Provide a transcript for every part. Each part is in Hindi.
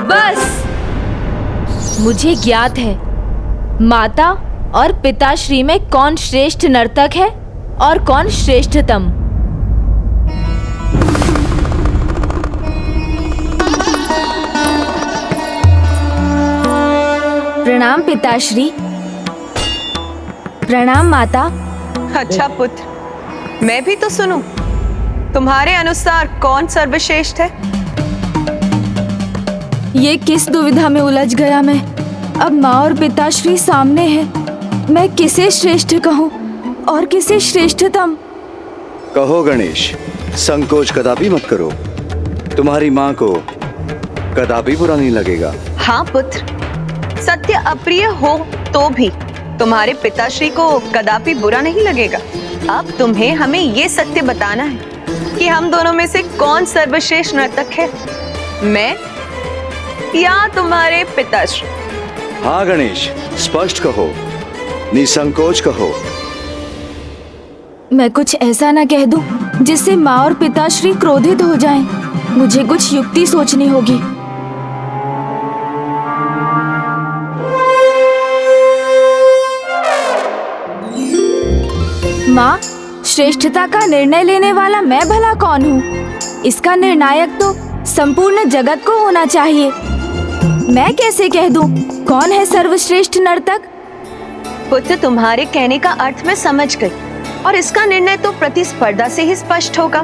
बस मुझे ज्ञात है माता और पिताश्री में कौन श्रेष्ठ नर्तक है और कौन श्रेष्ठतम। प्रणाम पिताश्री। प्रणाम माता। अच्छा पुत्र, मैं भी तो सुनूं। तुम्हारे अनुसार कौन सर्वश्रेष्ठ है? ये किस दुविधा में उलझ गया मैं। अब माँ और पिताश्री सामने हैं। मैं किसे श्रेष्ठ कहूँ और किसे श्रेष्ठतम? कहो गणेश, संकोच कदापि मत करो। तुम्हारी माँ को कदापि बुरा नहीं लगेगा। हाँ पुत्र, सत्य अप्रिय हो तो भी तुम्हारे पिताश्री को कदापि बुरा नहीं लगेगा। अब तुम्हें हमें ये सत्य बताना है कि हम दोनों में से कौन सर्वश्रेष्ठ नर्तक है, मैं या तुम्हारे पिताश्री? हाँ गणेश, स्पष्ट कहो, निसंकोच कहो। मैं कुछ ऐसा ना कह दूं जिससे माँ और पिताश्री क्रोधित हो जाएं। मुझे कुछ युक्ति सोचनी होगी। माँ, श्रेष्ठता का निर्णय लेने वाला मैं भला कौन हूँ? इसका निर्णायक तो संपूर्ण जगत को होना चाहिए। मैं कैसे कह दूं कौन है सर्वश्रेष्ठ नर्तक? पुत्र, तुम्हारे कहने का अर्थ मैं समझ गई और इसका निर्णय तो प्रतिस्पर्धा से ही स्पष्ट होगा।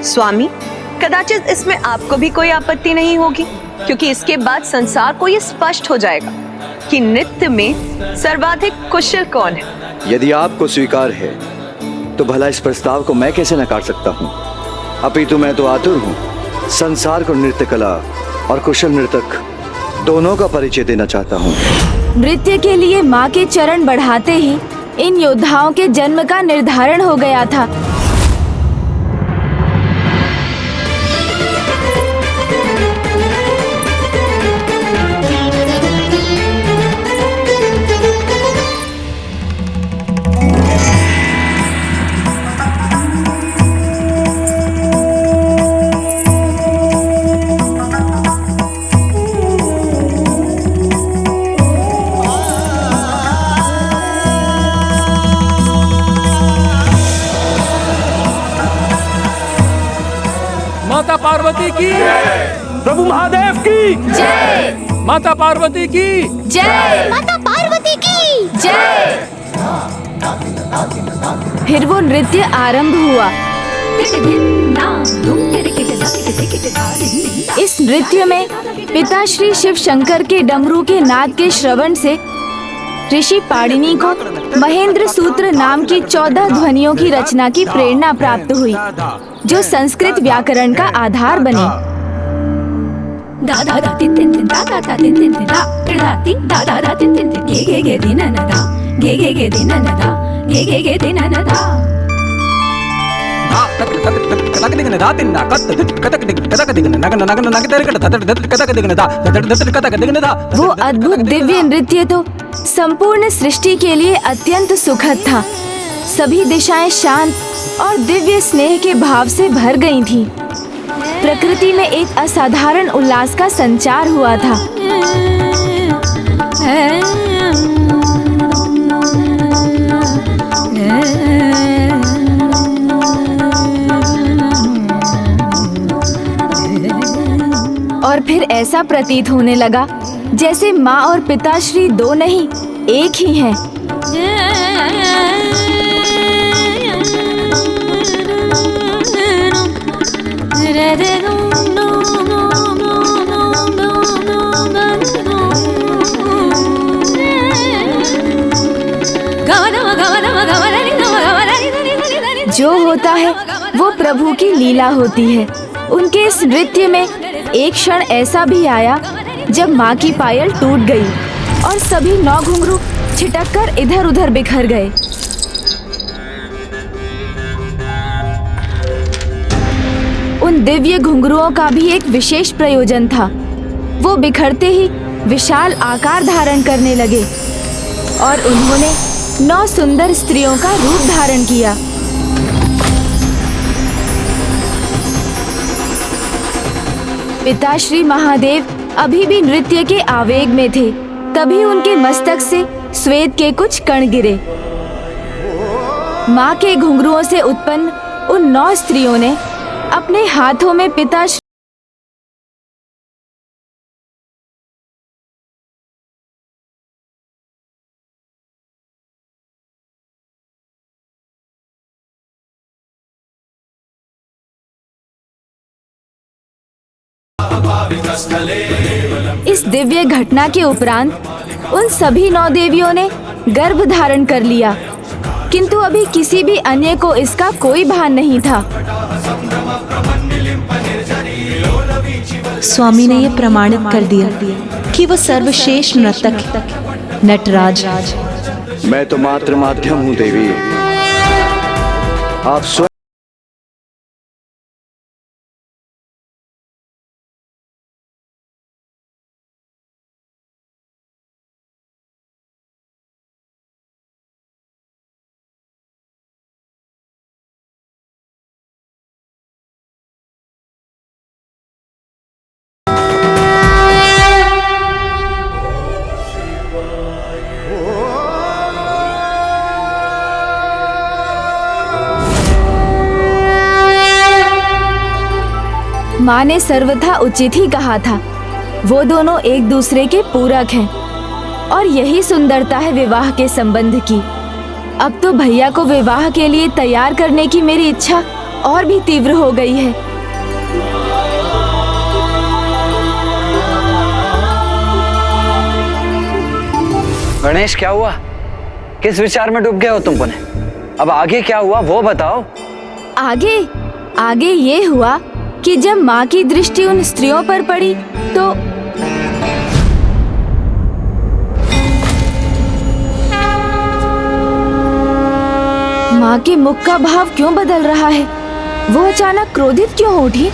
स्वामी, कदाचित इसमें आपको भी कोई आपत्ति नहीं होगी, क्योंकि इसके बाद संसार को ये स्पष्ट हो जाएगा कि नृत्य में सर्वाधिक कुशल कौन है। यदि आपको स्वीकार है तो भला इस प्रस्ताव को मैं कैसे नकार सकता हूँ। अपितु मैं तो आतुर हूँ संसार को नृत्य कला और कुशल नर्तक दोनों का परिचय देना चाहता हूँ। नृत्य के लिए माँ के चरण बढ़ाते ही इन योद्धाओं के जन्म का निर्धारण हो गया था। माता पार्वती की प्रभु महादेव की जय। माता पार्वती की जय। माता पार्वती की जय। फिर वो नृत्य आरंभ हुआ। इस नृत्य में पिताश्री शिव शंकर के डमरू के नाद के श्रवण से ऋषि पाणिनि को महेंद्र सूत्र नाम की 14 ध्वनियों की रचना की प्रेरणा प्राप्त हुई, जो संस्कृत व्याकरण का आधार बने। वो अद्भुत दिव्य नृत्य तो संपूर्ण सृष्टि के लिए अत्यंत सुखद था। सभी दिशाएं शांत और दिव्य स्नेह के भाव से भर गई थीं। प्रकृति में एक असाधारण उल्लास का संचार हुआ था। और फिर ऐसा प्रतीत होने लगा जैसे माँ और पिताश्री दो नहीं, एक ही हैं। जो होता है वो प्रभु की लीला होती है। उनके इस नृत्य में एक क्षण ऐसा भी आया जब माँ की पायल टूट गई और सभी 9 घुंघरू छिटककर इधर उधर बिखर गए। उन दिव्य घुंघरुओं का भी एक विशेष प्रयोजन था। वो बिखरते ही विशाल आकार धारण करने लगे और उन्होंने 9 सुंदर स्त्रियों का रूप धारण किया। पिता श्री महादेव अभी भी नृत्य के आवेग में थे। तभी उनके मस्तक से श्वेत के कुछ कण गिरे। माँ के घुंघरुओं से उत्पन्न उन 9 स्त्रियों ने अपने हाथों में पिता इस दिव्य घटना के उपरांत उन सभी 9 देवियों ने गर्भ धारण कर लिया, किंतु अभी किसी भी अन्य को इसका कोई भान नहीं था। स्वामी ने ये प्रमाणित कर दिया कि वो सर्वश्रेष्ठ नर्तक है, नटराज। मैं तो मात्र माध्यम हूँ देवी। आप स्वयं माँ ने सर्वथा उचित ही कहा था। वो दोनों एक दूसरे के पूरक हैं और यही सुंदरता है विवाह के संबंध की। अब तो भैया को विवाह के लिए तैयार करने की मेरी इच्छा और भी तीव्र हो गई है। गणेश, क्या हुआ? किस विचार में डूब गए हो तुम पुनः? अब आगे क्या हुआ वो बताओ। आगे ये हुआ कि जब माँ की दृष्टि उन स्त्रियों पर पड़ी तो माँ के मुख का भाव क्यों बदल रहा है? वो अचानक क्रोधित क्यों हो उठी?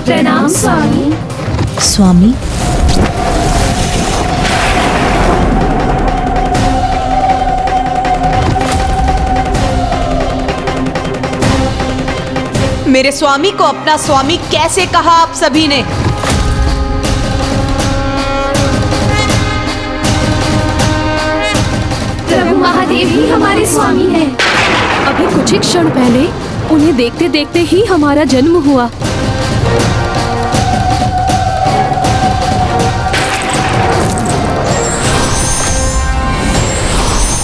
प्रणाम स्वामी। स्वामी, मेरे स्वामी को अपना स्वामी कैसे कहा आप सभी ने? प्रभु महादेव ही हमारे स्वामी हैं। अभी कुछ ही क्षण पहले उन्हें देखते देखते ही हमारा जन्म हुआ।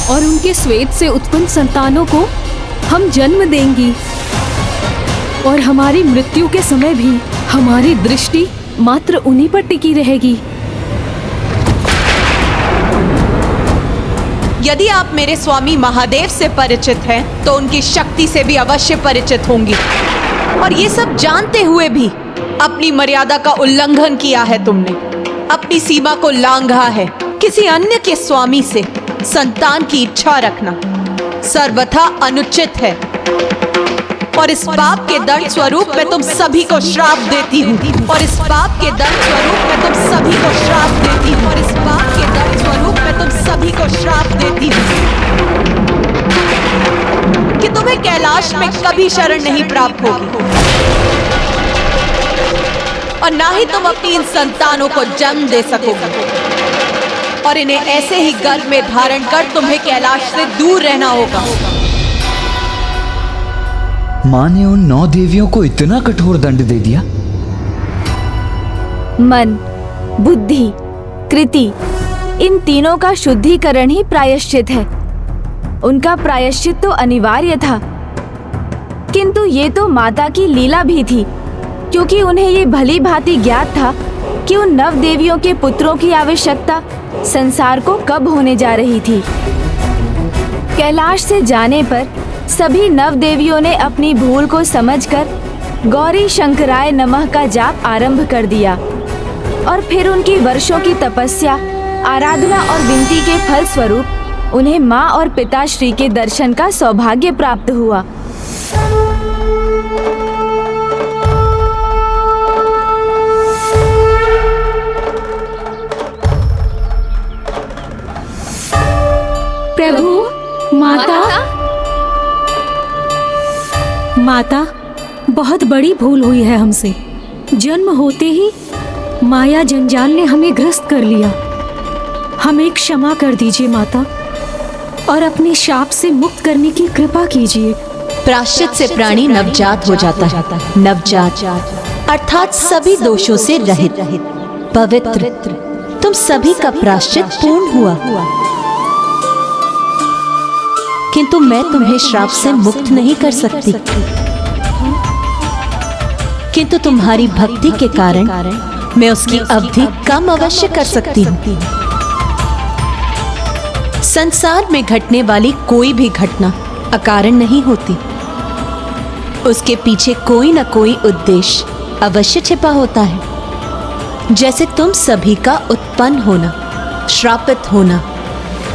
और उनके श्वेत से उत्पन्न संतानों को हम जन्म देंगी और हमारी मृत्यु के समय भी हमारी दृष्टि मात्र उन्हीं पर टिकी रहेगी। यदि आप मेरे स्वामी महादेव से परिचित हैं, तो उनकी शक्ति से भी अवश्य परिचित होंगी। और ये सब जानते हुए भी अपनी मर्यादा का उल्लंघन किया है तुमने, अपनी सीमा को लांघा है। किसी अन्य के स्वामी से संतान की इच्छा रखना सर्वथा अनुचित है। और इस पाप के दंड स्वरूप मैं तुम सभी को श्राप देती हूँ। और इस पाप के दंड स्वरूप मैं तुम सभी को श्राप देती हूँ। और इस पाप के दंड स्वरूप मैं तुम सभी को श्राप देती हूँ कि तुम्हें कैलाश में कभी शरण नहीं प्राप्त होगी और ना ही तुम अपनी इन संतानों को जन्म दे सकोगे। और इन्हें ऐसे ही गर्भ में धारण कर तुम्हें कैलाश से दूर रहना होगा। माँ ने उन 9 देवियों को इतना कठोर दंड दे दिया। मन, बुद्धि, कृति, इन तीनों का शुद्धिकरण ही प्रायश्चित है। उनका प्रायश्चित तो अनिवार्य था, किंतु ये तो माता की लीला भी थी, क्योंकि उन्हें ये भली भांति ज्ञात था कि उन 9 देवियों के पुत्रों की आवश्यकता संसार को कब होने जा रही थी। कैलाश से जाने पर सभी 9 देवियों ने अपनी भूल को समझकर गौरी शंकराय नमः का जाप आरंभ कर दिया और फिर उनकी वर्षों की तपस्या, आराधना और विनती के फल स्वरूप उन्हें माँ और पिताश्री के दर्शन का सौभाग्य प्राप्त हुआ। प्रभु, माता, बहुत बड़ी भूल हुई है हमसे। जन्म होते ही माया जंजाल ने हमें ग्रस्त कर लिया। हमें क्षमा कर दीजिए माता, और अपने शाप से मुक्त करने की कृपा कीजिए। प्रायश्चित से प्राणी नवजात हो जाता है। नवजात अर्थात सभी दोषों से रहित, पवित्र। तुम सभी का प्रायश्चित पूर्ण हुआ, किंतु मैं तुम्हें श्राप से मुक्त नहीं कर सकती। किंतु तुम्हारी भक्ति के कारण मैं उसकी अवधि कम अवश्य कर सकती हूँ। संसार में घटने वाली कोई भी घटना अकारण नहीं होती। उसके पीछे कोई न कोई उद्देश्य अवश्य छिपा होता है। जैसे तुम सभी का उत्पन्न होना, श्रापित होना,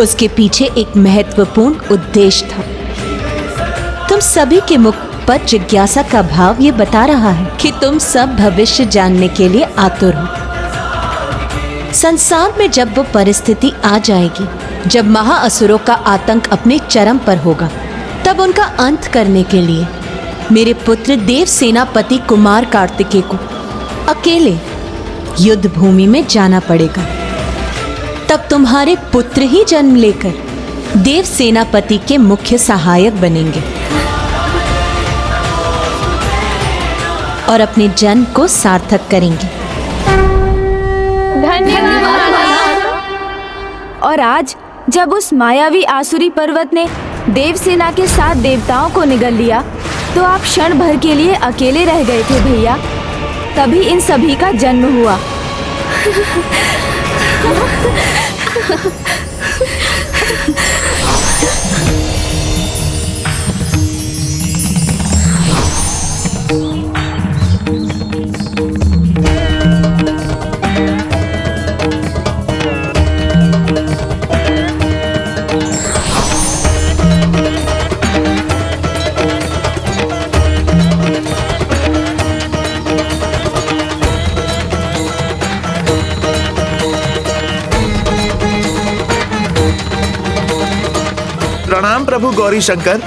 उसके पीछे एक महत्वपूर्ण उद्देश्य था। तुम सभी के मुख पर जिज्ञासा का भाव ये बता रहा है कि तुम सब भविष्य जानने के लिए आतुर हो। संसार में जब वो परिस्थिति आ जाएगी जब महाअसुरों का आतंक अपने चरम पर होगा, तब उनका अंत करने के लिए मेरे पुत्र देव सेनापति कुमार कार्तिकेय को अकेले युद्ध भूमि में जाना पड़ेगा। तब तुम्हारे पुत्र ही जन्म लेकर देव सेनापति के मुख्य सहायक बनेंगे और अपने जन्म को सार्थक करेंगे। धन्यवाद। और आज जब उस मायावी आसुरी पर्वत ने देवसेना के 7 देवताओं को निगल लिया, तो आप क्षण भर के लिए अकेले रह गए थे भैया। तभी इन सभी का जन्म हुआ। प्रणाम प्रभु गौरी शंकर।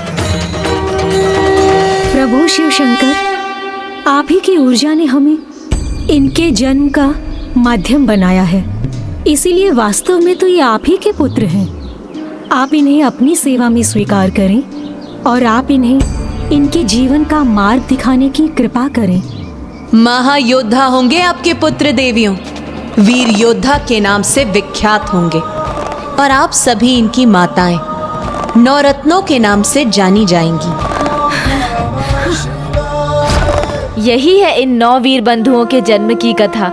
प्रभु शिव शंकर, आप ही की ऊर्जा ने हमें इनके जन्म का माध्यम बनाया है, इसीलिए वास्तव में तो ये आप ही के पुत्र हैं। आप इन्हें अपनी सेवा में स्वीकार करें और आप इन्हें इनके जीवन का मार्ग दिखाने की कृपा करें। महायोद्धा होंगे आपके पुत्र देवियों, वीर योद्धा के नाम से विख्यात होंगे, और आप सभी इनकी माताएं नवरत्नों के नाम से जानी जाएंगी। यही है इन 9 वीर बंधुओं के जन्म की कथा,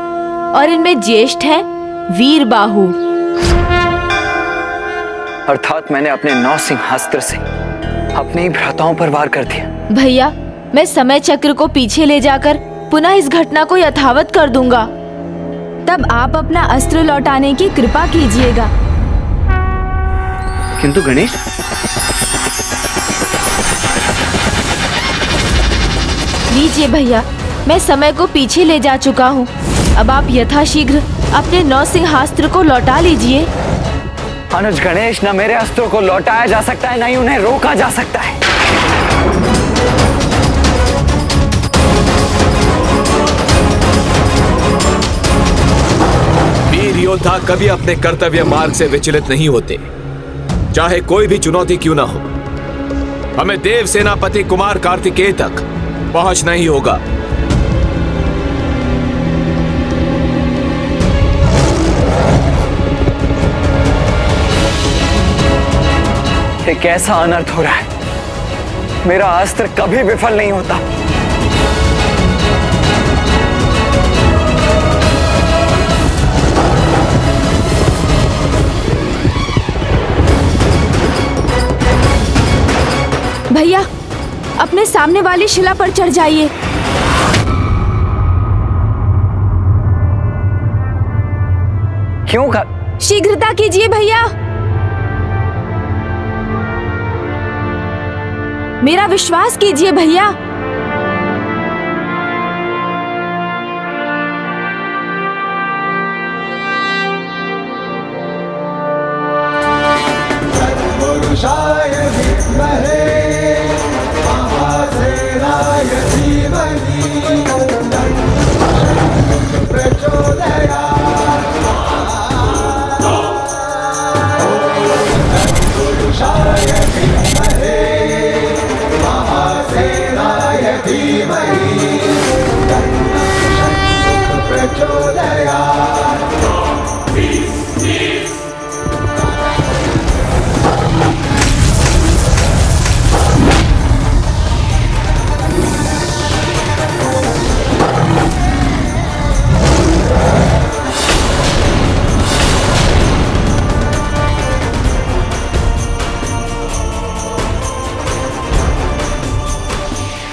और इनमें ज्येष्ठ है वीर बाहु। अर्थात मैंने अपने 9 सिंहास्त्र से अपने ही भ्राताओं पर वार कर दिया। भैया, मैं समय चक्र को पीछे ले जाकर पुनः इस घटना को यथावत कर दूंगा। तब आप अपना अस्त्र लौटाने की कृपा कीजिएगा। किंतु गणेश, लीजिए भैया, मैं समय को पीछे ले जा चुका हूँ। अब आप यथाशीघ्र अपने 9 सिंहास्त्र को लौटा लीजिए। अनुज गणेश, न मेरे अस्त्रों को लौटाया जा सकता है, न ही उन्हें रोका जा सकता है। वीर योद्धा कभी अपने कर्तव्य मार्ग से विचलित नहीं होते, चाहे कोई भी चुनौती क्यों ना हो। हमें देव सेनापति कुमार कार्तिकेय तक पहुंचना ही होगा। एक ऐसा अनर्थ हो रहा है, मेरा अस्त्र कभी विफल नहीं होता। भैया, अपने सामने वाली शिला पर चढ़ जाइए। क्यों शीघ्रता कीजिए भैया, मेरा विश्वास कीजिए भैया।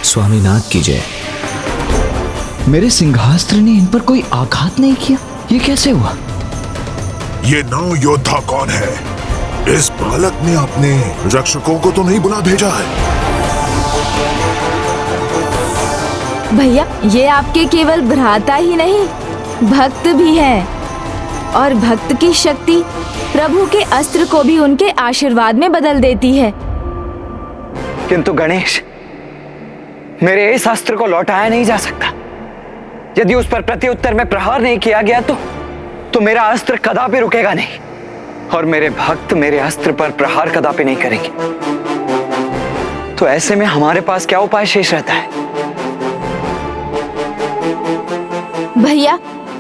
स्वामीनाथ की जय। मेरे सिंहास्त्र ने इन पर कोई आघात नहीं किया, ये कैसे हुआ? ये 9 योद्धा कौन है? इस बालक ने अपने रक्षकों को तो नहीं बुला भेजा है? भैया, ये आपके केवल भ्राता ही नहीं, भक्त भी हैं, और भक्त की शक्ति प्रभु के अस्त्र को भी उनके आशीर्वाद में बदल देती है। किंतु गणेश, मेरे इस अस्त्र को लौटाया नहीं जा सकता। यदि उस पर प्रत्युत्तर में प्रहार नहीं किया गया तो मेरा अस्त्र कदापि रुकेगा नहीं, और मेरे भक्त मेरे अस्त्र पर प्रहार कदापि नहीं करेंगे। तो ऐसे में हमारे पास क्या उपाय शेष रहता है? भैया,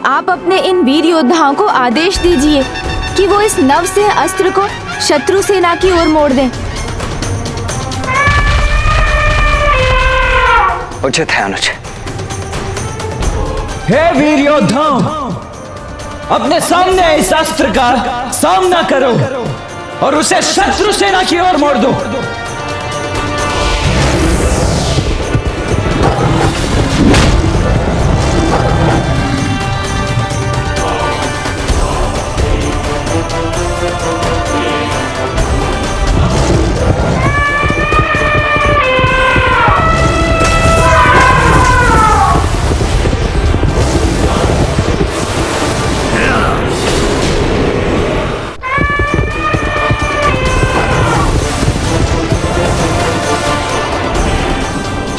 आप अपने इन वीर योद्धाओं को आदेश दीजिए कि वो इस नव से अस्त्र को शत्रु सेना की ओर मोड़ दें। उचित है अनुज। हे वीर योद्धाओं, अपने सामने इस अस्त्र का सामना करो और उसे शत्रु सेना की ओर मोड़ दो।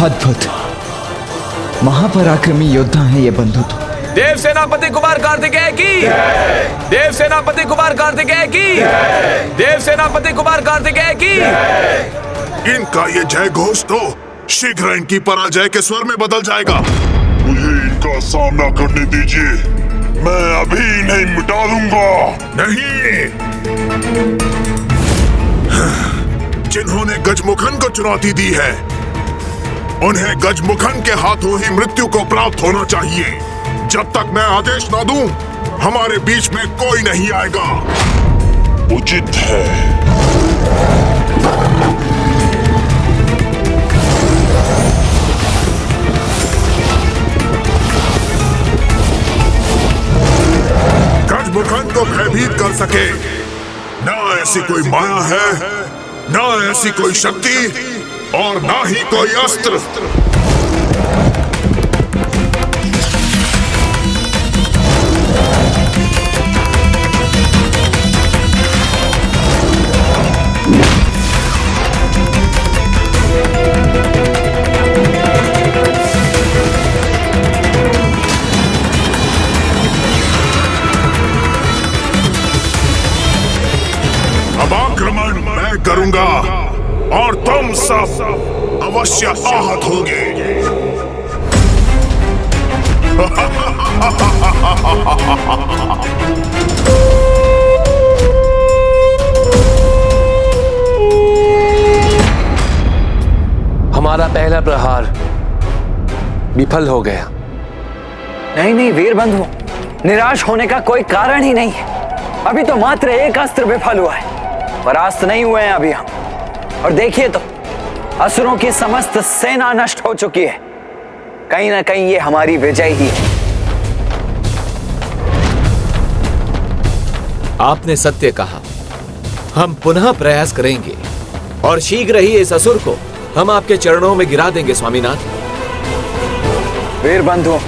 अद्भुत, महापराक्रमी योद्धा हैं ये बंधु तो। देव सेनापति कुमार कार्तिकेय की, देव सेनापति कुमार कार्तिकेय की, देव सेनापति कुमार कार्तिकेय की। इनका ये जय घोष तो शीघ्र इनकी पराजय के स्वर में बदल जाएगा। मुझे इनका सामना करने दीजिए, मैं अभी नहीं मिटा दूंगा। नहीं, जिन्होंने गजमुखन को चुनौती दी है, उन्हें गजमुखन के हाथों ही मृत्यु को प्राप्त होना चाहिए। जब तक मैं आदेश ना दूं, हमारे बीच में कोई नहीं आएगा। उचित है। गजमुखन को भयभीत कर सके ना ऐसी कोई माया है, ना ऐसी कोई शक्ति, और ना ही कोई अस्त्र। अब आक्रमण मैं करूंगा और तुम सब अवश्य आहत होगे। हमारा पहला प्रहार विफल हो गया। नहीं नहीं वीर बंधु, निराश होने का कोई कारण ही नहीं है। अभी तो मात्र एक अस्त्र विफल हुआ है, परास्त नहीं हुए हैं अभी हम। और देखिए तो, असुरों की समस्त सेना नष्ट हो चुकी है। कहीं ना कहीं ये हमारी विजय ही है। आपने सत्य कहा। हम पुनः प्रयास करेंगे और शीघ्र ही इस असुर को हम आपके चरणों में गिरा देंगे स्वामीनाथ। वीर बंधु,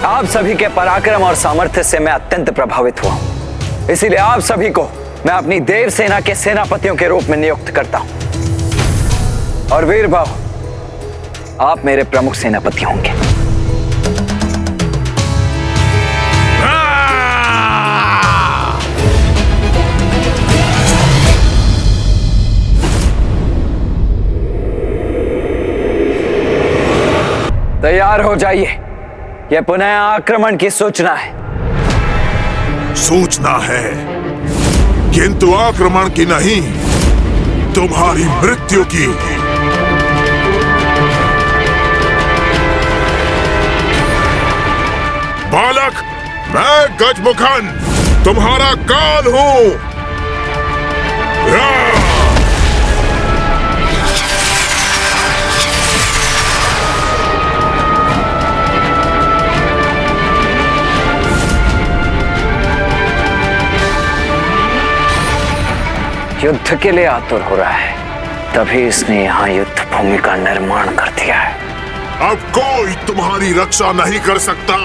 आप सभी के पराक्रम और सामर्थ्य से मैं अत्यंत प्रभावित हुआ हूं। इसीलिए आप सभी को मैं अपनी देव सेना के सेनापतियों के रूप में नियुक्त करता हूं। और वीर भाव, आप मेरे प्रमुख सेनापति होंगे। तैयार हो जाइए, यह पुनः आक्रमण की सूचना है। सूचना है, किंतु आक्रमण की नहीं, तुम्हारी मृत्यु की। बालक, मैं गजमुखन तुम्हारा काल हूं। युद्ध के लिए आतुर हो रहा है, तभी इसने यहाँ युद्ध भूमि का निर्माण कर दिया है। अब कोई तुम्हारी रक्षा नहीं कर सकता।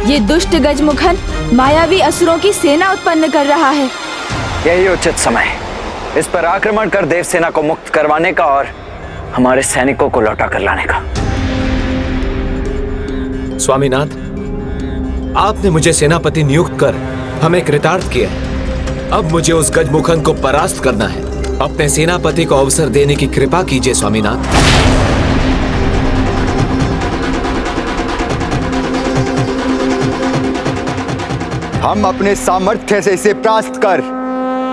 ये दुष्ट गजमुखन मायावी असुरों की सेना उत्पन्न कर रहा है। यही उचित समय है इस पर आक्रमण कर देव सेना को मुक्त करवाने का और हमारे सैनिकों को लौटा कर लाने का। स्वामीनाथ, आपने मुझे सेनापति नियुक्त कर हमें कृतार्थ किया। अब मुझे उस गजमुखन को परास्त करना है। अपने सेनापति को अवसर देने की कृपा कीजिए स्वामीनाथ। हम अपने सामर्थ्य से इसे परास्त कर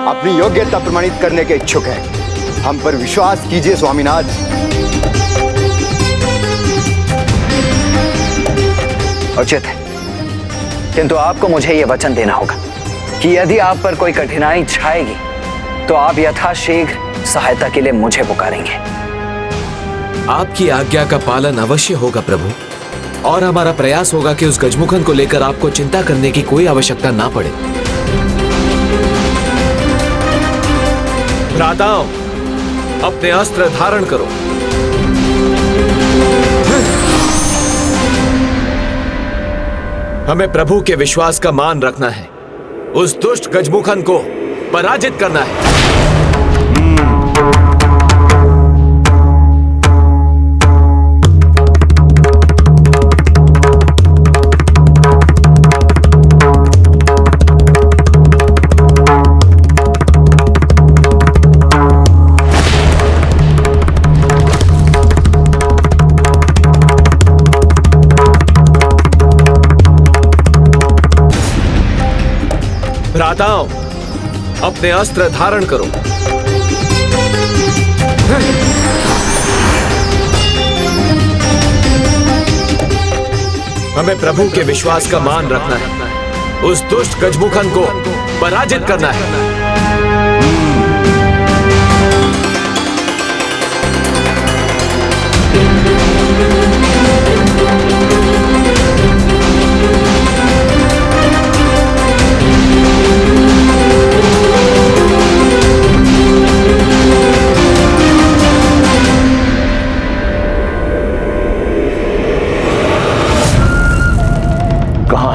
अपनी योग्यता प्रमाणित करने के इच्छुक हैं। हम पर विश्वास कीजिए स्वामीनाथ। उचित है, किंतु आपको मुझे यह वचन देना होगा कि यदि आप पर कोई कठिनाई छाएगी तो आप यथाशीघ्र सहायता के लिए मुझे पुकारेंगे। आपकी आज्ञा का पालन अवश्य होगा प्रभु, और हमारा प्रयास होगा कि उस गजमुखन को लेकर आपको चिंता करने की कोई आवश्यकता ना पड़े। भ्राताओं, अपने अस्त्र धारण करो। हमें प्रभु के विश्वास का मान रखना है। उस दुष्ट गजमुखन को पराजित करना है। भ्राताओं, अपने अस्त्र धारण करो। हमें प्रभु के विश्वास का मान रखना है। उस दुष्ट गजमुखन को पराजित करना है।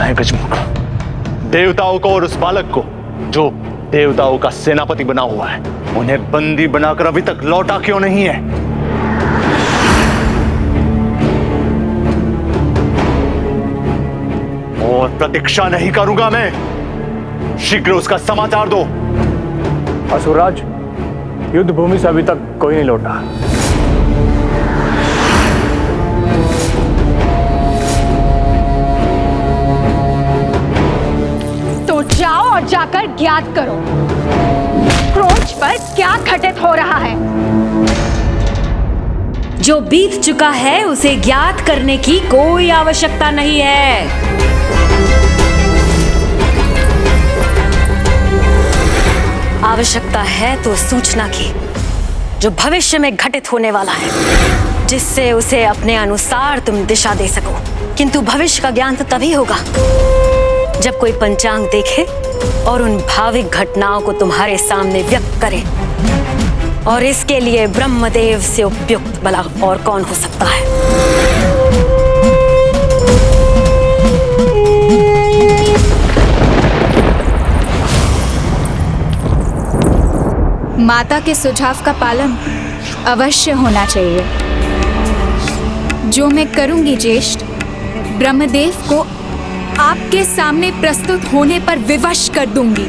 गजमुख, देवताओं को और उस बालक को जो देवताओं का सेनापति बना हुआ है, उन्हें बंदी बनाकर अभी तक लौटा क्यों नहीं है? और प्रतीक्षा नहीं करूंगा मैं, शीघ्र उसका समाचार दो। असुरराज, युद्ध भूमि से अभी तक कोई नहीं लौटा। जाओ और जाकर ज्ञात करो क्रोच पर क्या घटित हो रहा है। जो बीत चुका है उसे ज्ञात करने की कोई आवश्यकता नहीं है। आवश्यकता है तो सूचना की, जो भविष्य में घटित होने वाला है, जिससे उसे अपने अनुसार तुम दिशा दे सको। किंतु भविष्य का ज्ञान तो तभी होगा जब कोई पंचांग देखे और उन भाविक घटनाओं को तुम्हारे सामने व्यक्त करे। और इसके लिए ब्रह्मदेव से उपयुक्त भला और कौन हो सकता है? माता के सुझाव का पालन अवश्य होना चाहिए। जो मैं करूंगी ज्येष्ठ। ब्रह्मदेव को आपके सामने प्रस्तुत होने पर विवश कर दूंगी।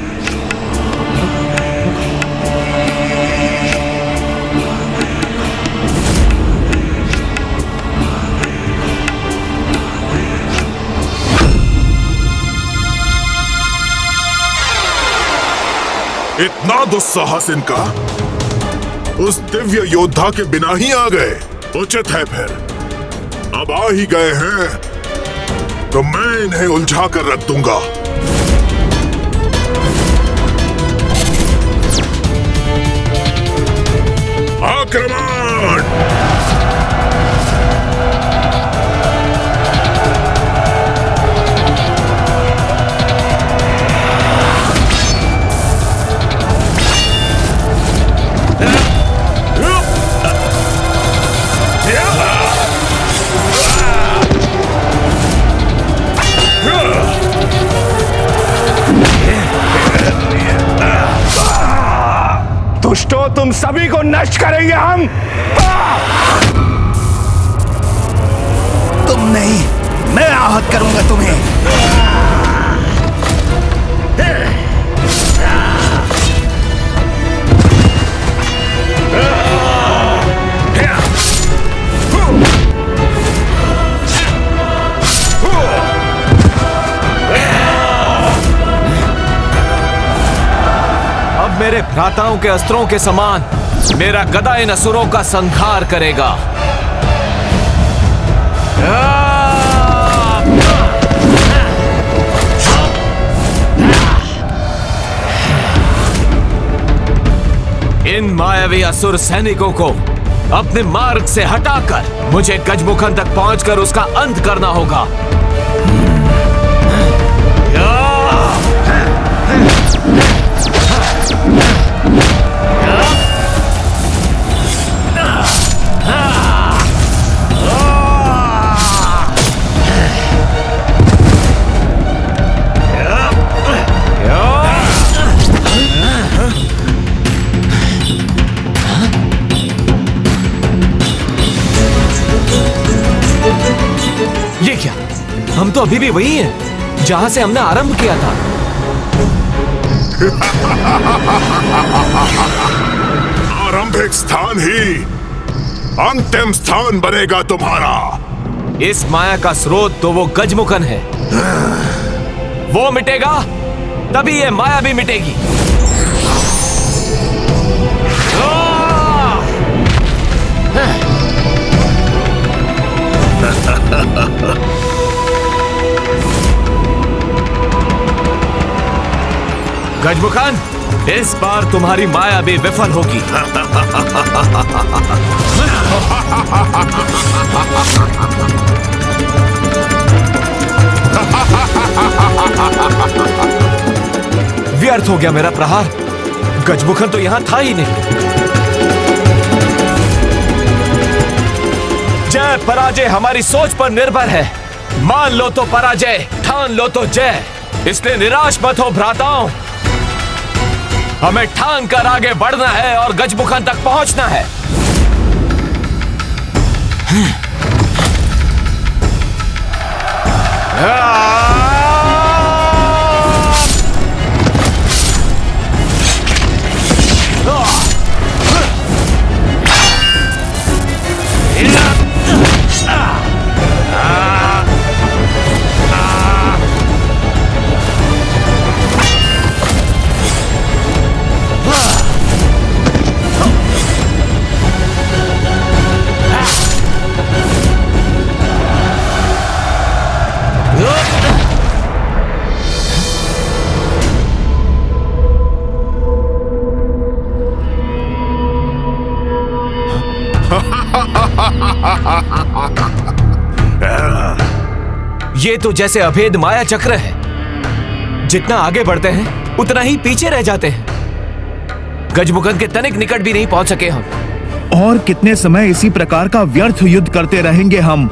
इतना दुस्साहस इनका उस दिव्य योद्धा के बिना ही आ गए। उचित है फिर, अब आ ही गए हैं तो मैं इन्हें उलझा कर रख दूंगा। आक्रमण! दुष्टों, तुम सभी को नष्ट करेंगे हम। तुम नहीं, मैं आहत करूंगा तुम्हें। मेरे भ्राताओं के अस्त्रों के समान मेरा गदा इन असुरों का संहार करेगा। इन मायावी असुर सैनिकों को अपने मार्ग से हटाकर मुझे गजमुखन तक पहुंचकर उसका अंत करना होगा। ये क्या? हम तो अभी भी वही हैं जहां से हमने आरंभ किया था। आरंभिक स्थान ही अंतिम स्थान बनेगा तुम्हारा। इस माया का स्रोत तो वो गजमुखन है। वो मिटेगा तभी ये माया भी मिटेगी। गजमुखन, इस बार तुम्हारी माया भी विफल होगी। व्यर्थ हो गया मेरा प्रहार। गजमुखन तो यहां था ही नहीं। जय पराजय हमारी सोच पर निर्भर है। मान लो तो पराजय, ठान लो तो जय। इसलिए निराश मत हो भ्राताओं। हमें ठान कर आगे बढ़ना है और गजमुखन तक पहुंचना है। ये तो जैसे अभेद माया चक्र है, जितना आगे बढ़ते हैं उतना ही पीछे रह जाते हैं। गजमुखन के तनिक निकट भी नहीं पहुंच सके हम। और कितने समय इसी प्रकार का व्यर्थ युद्ध करते रहेंगे हम?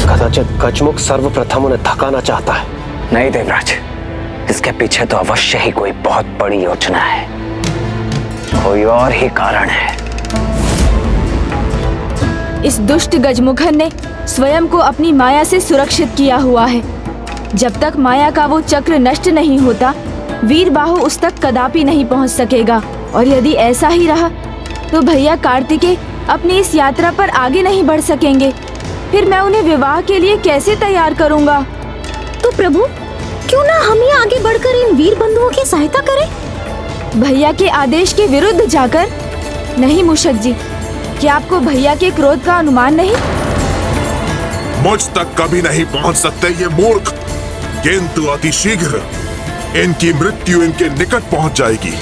कदाचित गजमुख सर्वप्रथम उन्हें थकाना चाहता है। नहीं देवराज, इसके पीछे तो अवश्य ही कोई बहुत बड़ी योजना है, कोई और ही कारण है। इस दुष्ट गजमुखन ने स्वयं को अपनी माया से सुरक्षित किया हुआ है। जब तक माया का वो चक्र नष्ट नहीं होता, वीरबाहु उस तक कदापि नहीं पहुंच सकेगा। और यदि ऐसा ही रहा तो भैया कार्तिकेय अपनी इस यात्रा पर आगे नहीं बढ़ सकेंगे। फिर मैं उन्हें विवाह के लिए कैसे तैयार करूंगा? तो प्रभु, क्यों ना हम ही आगे बढ़कर इन वीर बंधुओं की सहायता करें? भैया के आदेश के विरुद्ध जाकर? नहीं मूषक जी, क्या आपको भैया के क्रोध का अनुमान नहीं? मुझ तक कभी नहीं पहुंच सकते ये मूर्ख, किंतु अति शीघ्र इनकी मृत्यु इनके निकट पहुंच जाएगी।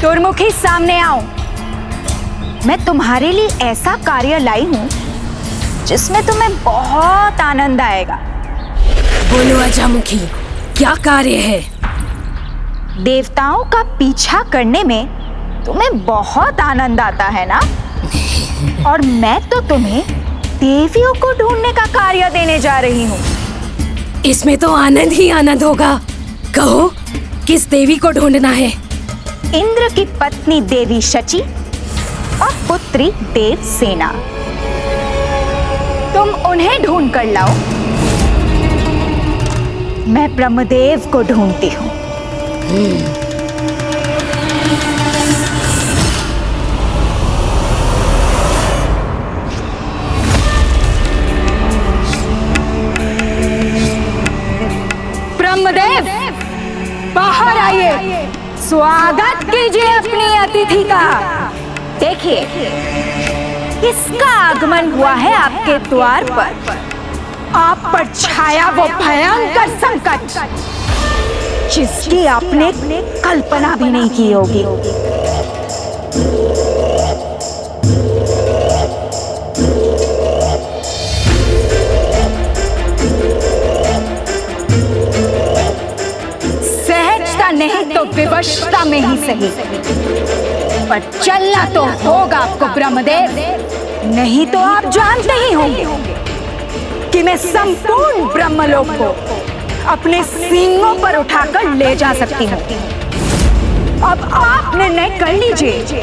दुर्मुखी, सामने आओ। मैं तुम्हारे लिए ऐसा कार्य लाई हूँ जिसमें तुम्हें बहुत आनंद आएगा। बोलो अजामुखी, क्या कार्य है? देवताओं का पीछा करने में तुम्हें बहुत आनंद आता है ना? और मैं तो तुम्हें देवियों को ढूंढने का कार्य देने जा रही हूँ। इसमें तो आनंद ही आनंद होगा। कहो, किस देवी को ढूंढना है? इंद्र की पत्नी देवी शची और पुत्री देवसेना। तुम उन्हें ढूंढ कर लाओ, मैं ब्रह्मदेव को ढूंढती हूँ। ब्रह्मदेव, बाहर आइए, स्वागत कीजिए अपनी अतिथि का। देखिए, किसका आगमन हुआ है आपके द्वार पर। आप पर छाया वो भयंकर संकट जिसकी आपने कल्पना भी नहीं की होगी। सहजता नहीं तो विवशता में ही सही, पर चलना तो होगा आपको ब्रह्मदेव, नहीं तो आप जानते ही होंगे कि मैं संपूर्ण ब्रह्मलोक को अपने सींगों पर उठाकर ले जा सकती हूँ। अब आप निर्णय कर लीजिए।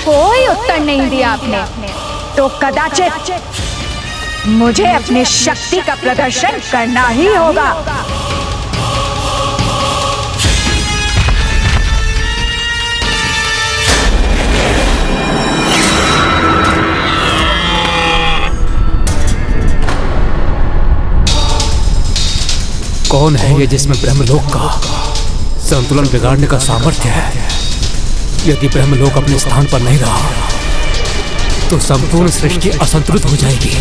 कोई उत्तर नहीं दिया आपने तो कदाचित मुझे अपनी शक्ति का प्रदर्शन करना ही होगा। कौन है ये जिसमें ब्रह्मलोक का संतुलन बिगाड़ने का सामर्थ्य है? यदि ब्रह्मलोक अपने स्थान पर नहीं रहा तो संपूर्ण सृष्टि असंतुलित हो जाएगी।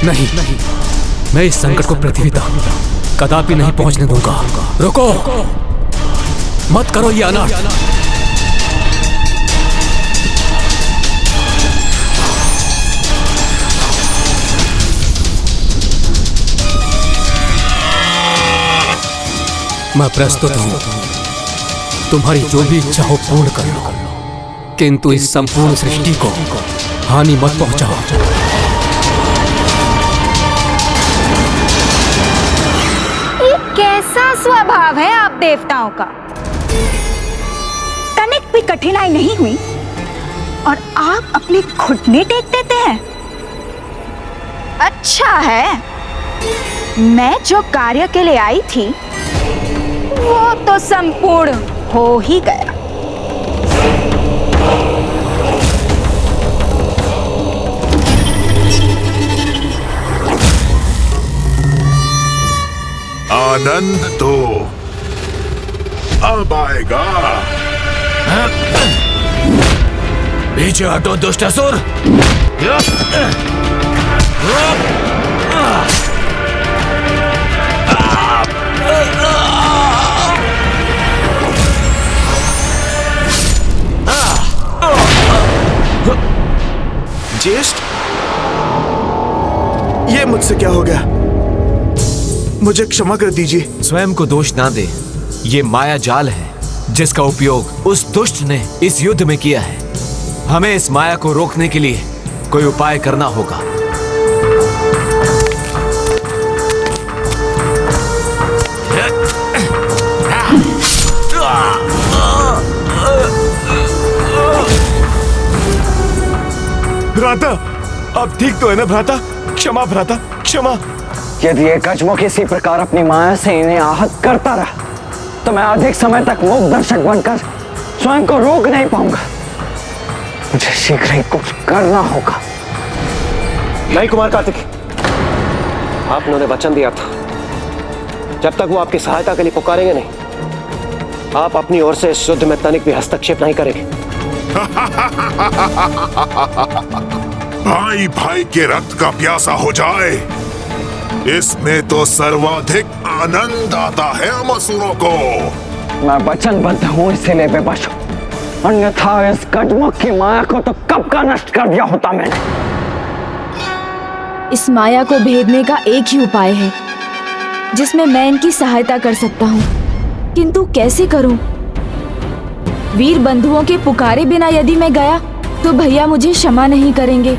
नहीं, मैं इस संकट को पृथ्वी तक कदापि नहीं पहुंचने दूंगा। रुको, मत करो ये अनर्थ। मैं प्रस्तुत हूं, तुम्हारी जो भी इच्छा हो पूर्ण कर लो, किंतु इस संपूर्ण सृष्टि को हानि मत पहुंचाओ। ये कैसा स्वभाव है आप देवताओं का? तनिक भी कठिनाई नहीं हुई और आप अपने घुटने टेक देते हैं। अच्छा है, मैं जो कार्य के लिए आई थी वो तो संपूर्ण हो ही गया। आनंद तो अब आएगा। पीछे हटो दुष्ट असुर। ज्येष्ठ, ये मुझसे क्या हो गया? मुझे क्षमा कर दीजिए। स्वयं को दोष ना दे। ये माया जाल है जिसका उपयोग उस दुष्ट ने इस युद्ध में किया है। हमें इस माया को रोकने के लिए कोई उपाय करना होगा। भ्राता, अब ठीक तो है ना भ्राता? क्षमा भ्राता, क्षमा। यदि ये गजमुख इसी प्रकार अपनी माया से इन्हें आहत करता रहा तो मैं अधिक समय तक मूक दर्शक बनकर स्वयं को रोक नहीं पाऊंगा। मुझे शीघ्र ही कुछ करना होगा। नहीं कुमार कार्तिक, आपने वचन दिया था जब तक वो आपकी सहायता के लिए पुकारेंगे नहीं, आप अपनी ओर से इस युद्ध में तनिक भी हस्तक्षेप नहीं करेंगे। भाई भाई के रक्त का प्यासा हो जाए, इसमें तो सर्वाधिक आनंद आता है हम असुरों को। मैं वचनबद्ध हूँ, इसीलिए बेबस हूँ, अन्यथा इस गजमुख की माया को तो कब का नष्ट कर दिया होता मैंने। इस माया को भेदने का एक ही उपाय है जिसमें मैं इनकी सहायता कर सकता हूँ, किंतु कैसे करूँ? वीर बंधुओं के पुकारे बिना यदि मैं गया तो भैया मुझे क्षमा नहीं करेंगे।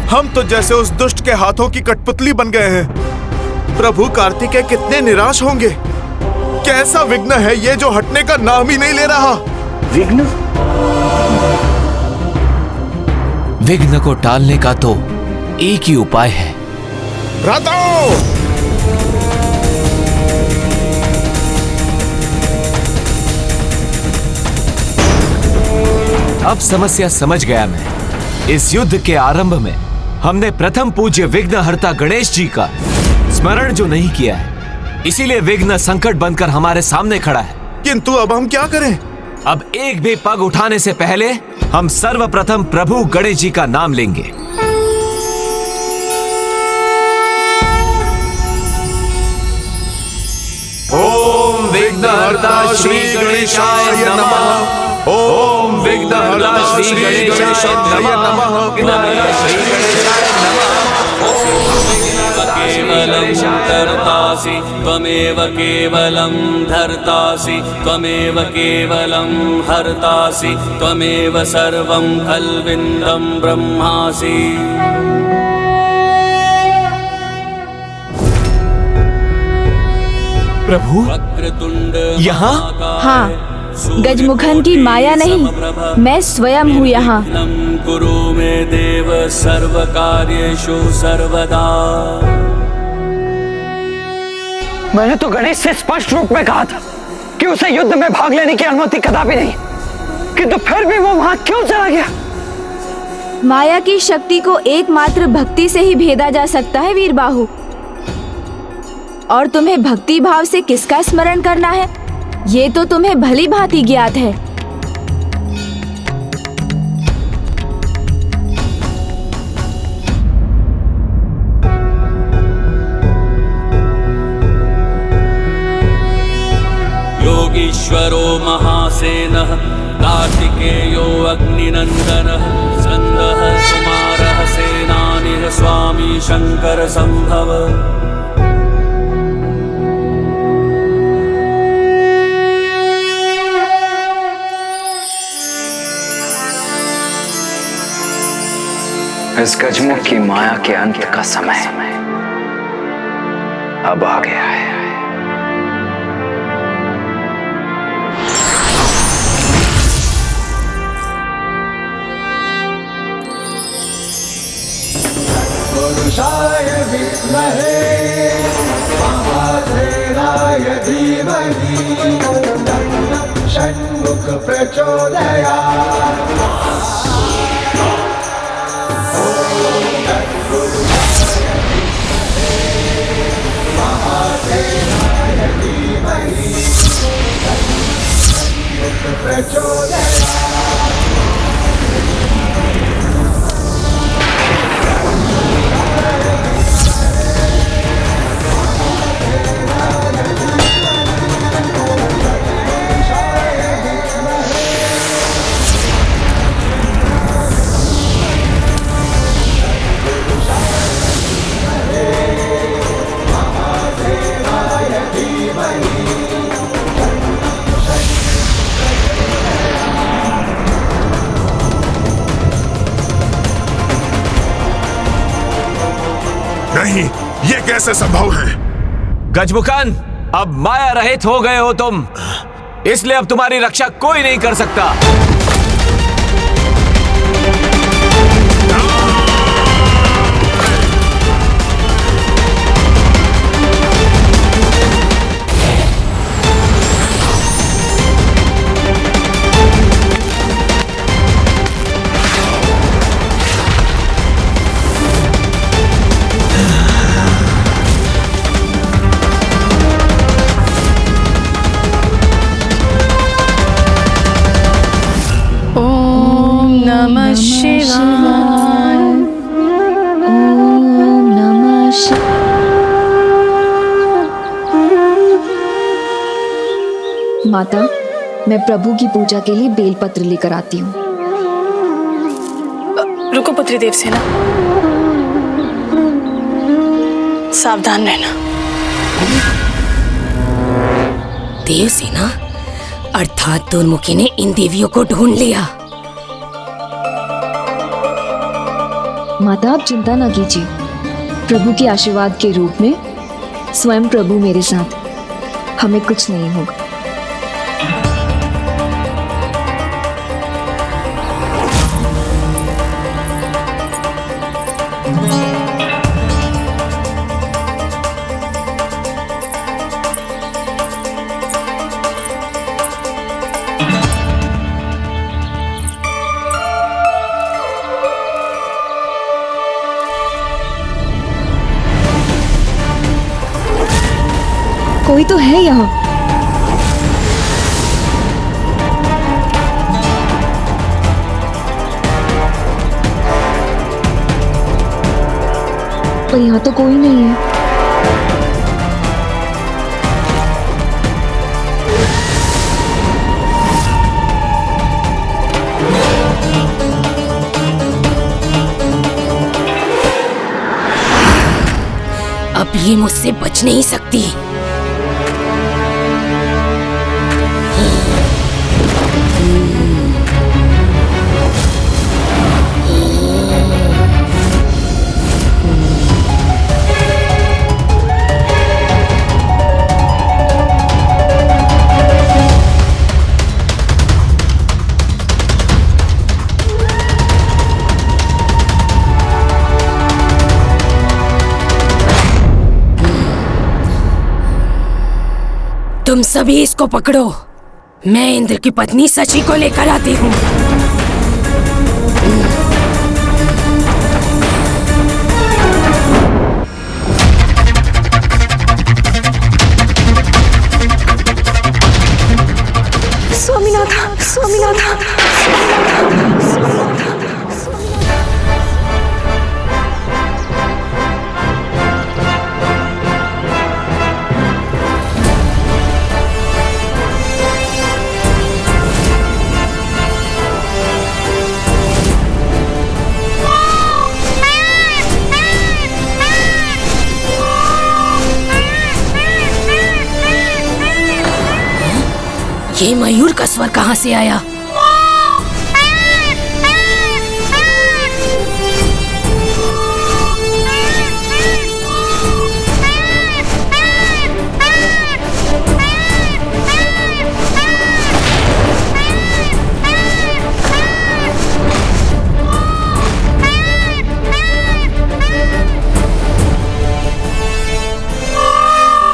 हम तो जैसे उस दुष्ट के हाथों की कठपुतली बन गए हैं। प्रभु कार्तिकेय कितने निराश होंगे। कैसा विघ्न है ये जो हटने का नाम ही नहीं ले रहा। विघ्न? विघ्न को टालने का तो एक ही उपाय है। भ्राताओं, अब समस्या समझ गया मैं। इस युद्ध के आरंभ में हमने प्रथम पूज्य विघ्नहर्ता गणेश जी का स्मरण जो नहीं किया है, इसीलिए विघ्न संकट बनकर हमारे सामने खड़ा है। किंतु अब हम क्या करें? अब एक भी पग उठाने से पहले हम सर्वप्रथम प्रभु गणेश जी का नाम लेंगे। ओम विघ्नहर्ता श्री गणेशाय नमः। ओम विघ्नहर्ता श्री गणेशाय नमः। केवलं कर्तासि त्वमेव केवलं धर्तासि त्वमेव केवलं हर्तासि त्वमेव सर्वं खल्विन्दं ब्रह्मासि। प्रभु, यहाँ? हाँ, गजमुखन की माया नहीं, मैं स्वयं हूँ यहाँ। कुरु मे देव सर्व कार्येषु सर्वदा। मैंने तो गणेश से स्पष्ट रूप में कहा था कि उसे युद्ध में भाग लेने की अनुमति कदापि नहीं, किंतु फिर भी वो वहां क्यों चला गया? माया की शक्ति को एकमात्र भक्ति से ही भेदा जा सकता है वीरबाहु। और तुम्हें भक्ति भाव से किसका स्मरण करना है ये तो तुम्हें भली भांति ज्ञात है। योगीश्वरो महासेनः कार्तिकेयो अग्निनन्दनः स्कन्दः कुमारः सेनानिः स्वामी शंकर संभव। इस गजमुख की माया के अंत का समय अब आ गया है। पुरुषाय विद्महे महासेनाय धीमहि तन्नः षण्मुख प्रचोदयात्। प्रचोदयात्। नहीं, ये कैसे संभव है? गजमुखन, अब माया रहित हो गए हो तुम, इसलिए अब तुम्हारी रक्षा कोई नहीं कर सकता। नमः शिवाय। ओम नमः माता, मैं प्रभु की पूजा के लिए बेलपत्र लेकर आती हूँ। रुको पुत्री देवसेना, सावधान रहना। देवसेना अर्थात दुर्मुखी ने इन देवियों को ढूंढ लिया। माता, आप चिंता न कीजिए, प्रभु के आशीर्वाद के रूप में स्वयं प्रभु मेरे साथ, हमें कुछ नहीं होगा। कोई तो है यहाँ। पर यहाँ तो कोई नहीं है। अब ये मुझसे बच नहीं सकती। तुम सभी इसको पकड़ो, मैं इंद्र की पत्नी सची को लेकर आती हूँ। स्वामीनाथ, स्वामीनाथ, ये मयूर का स्वर कहाँ से आया?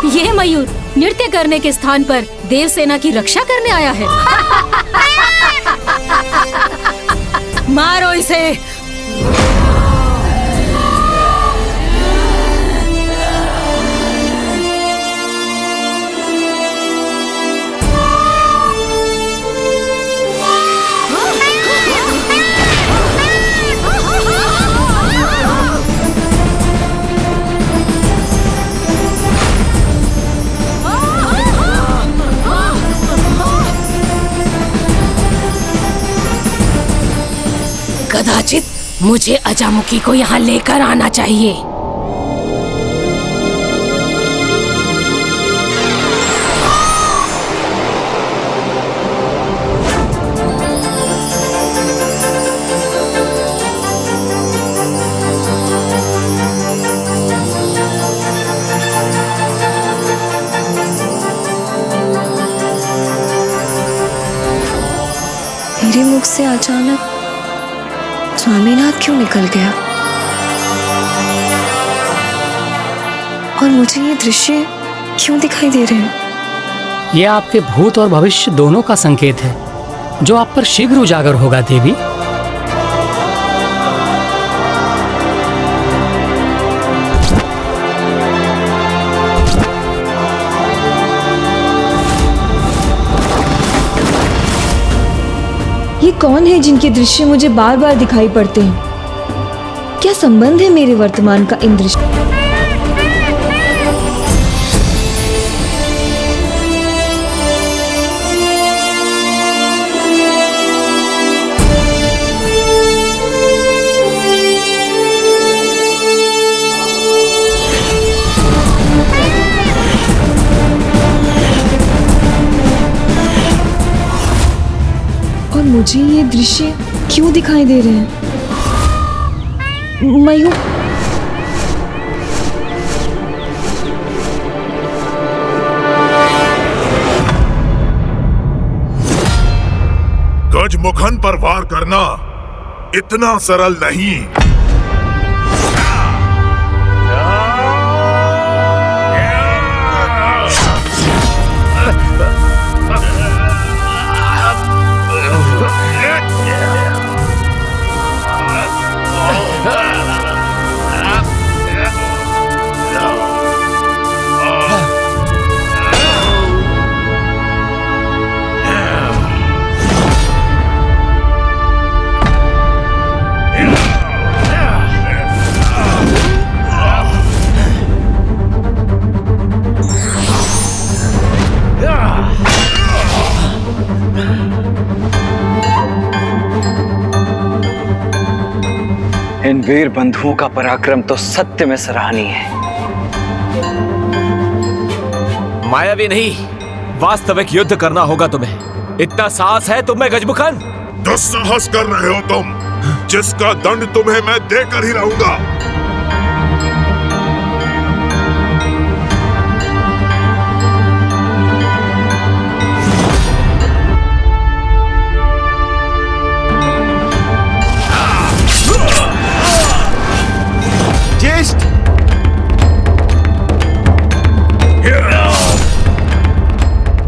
ये मयूर नृत्य करने के स्थान पर देवसेना की रक्षा करने आया है। मारो इसे। कदाचित मुझे अजामुखी को यहाँ लेकर आना चाहिए। स्वामीनाथ क्यों निकल गया? और मुझे ये दृश्य क्यों दिखाई दे रहे हैं? यह आपके भूत और भविष्य दोनों का संकेत है, जो आप पर शीघ्र उजागर होगा देवी। ये कौन है जिनके दृश्य मुझे बार बार दिखाई पड़ते हैं? क्या संबंध है मेरे वर्तमान का इन दृश्य? मुझे ये दृश्य क्यों दिखाई दे रहे हैं? मयूर, गजमुखन पर वार करना इतना सरल नहीं। इन वीर बंधुओं का पराक्रम तो सत्य में सराहनीय है। मायावी नहीं, वास्तविक युद्ध करना होगा तुम्हें। इतना साहस है तुम्हें गजमुखन? दुस्साहस कर रहे हो तुम, जिसका दंड तुम्हें मैं देकर ही रहूंगा।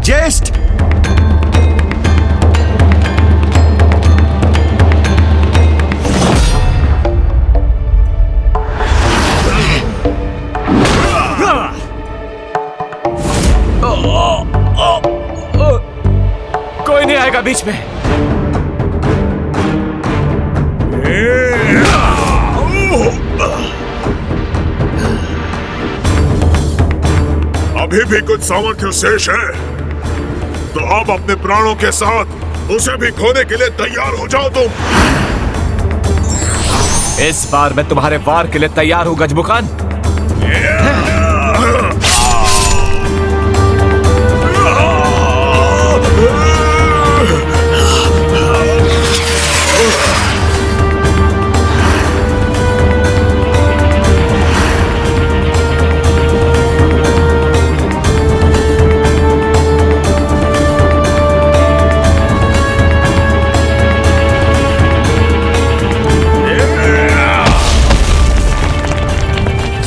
ज्येष्ठ, कोई नहीं आएगा बीच में। अभी भी कुछ सामर्थ्य शेष है, तो अब अपने प्राणों के साथ उसे भी खोने के लिए तैयार हो जाओ तुम। इस बार मैं तुम्हारे वार के लिए तैयार हूं गजमुखन।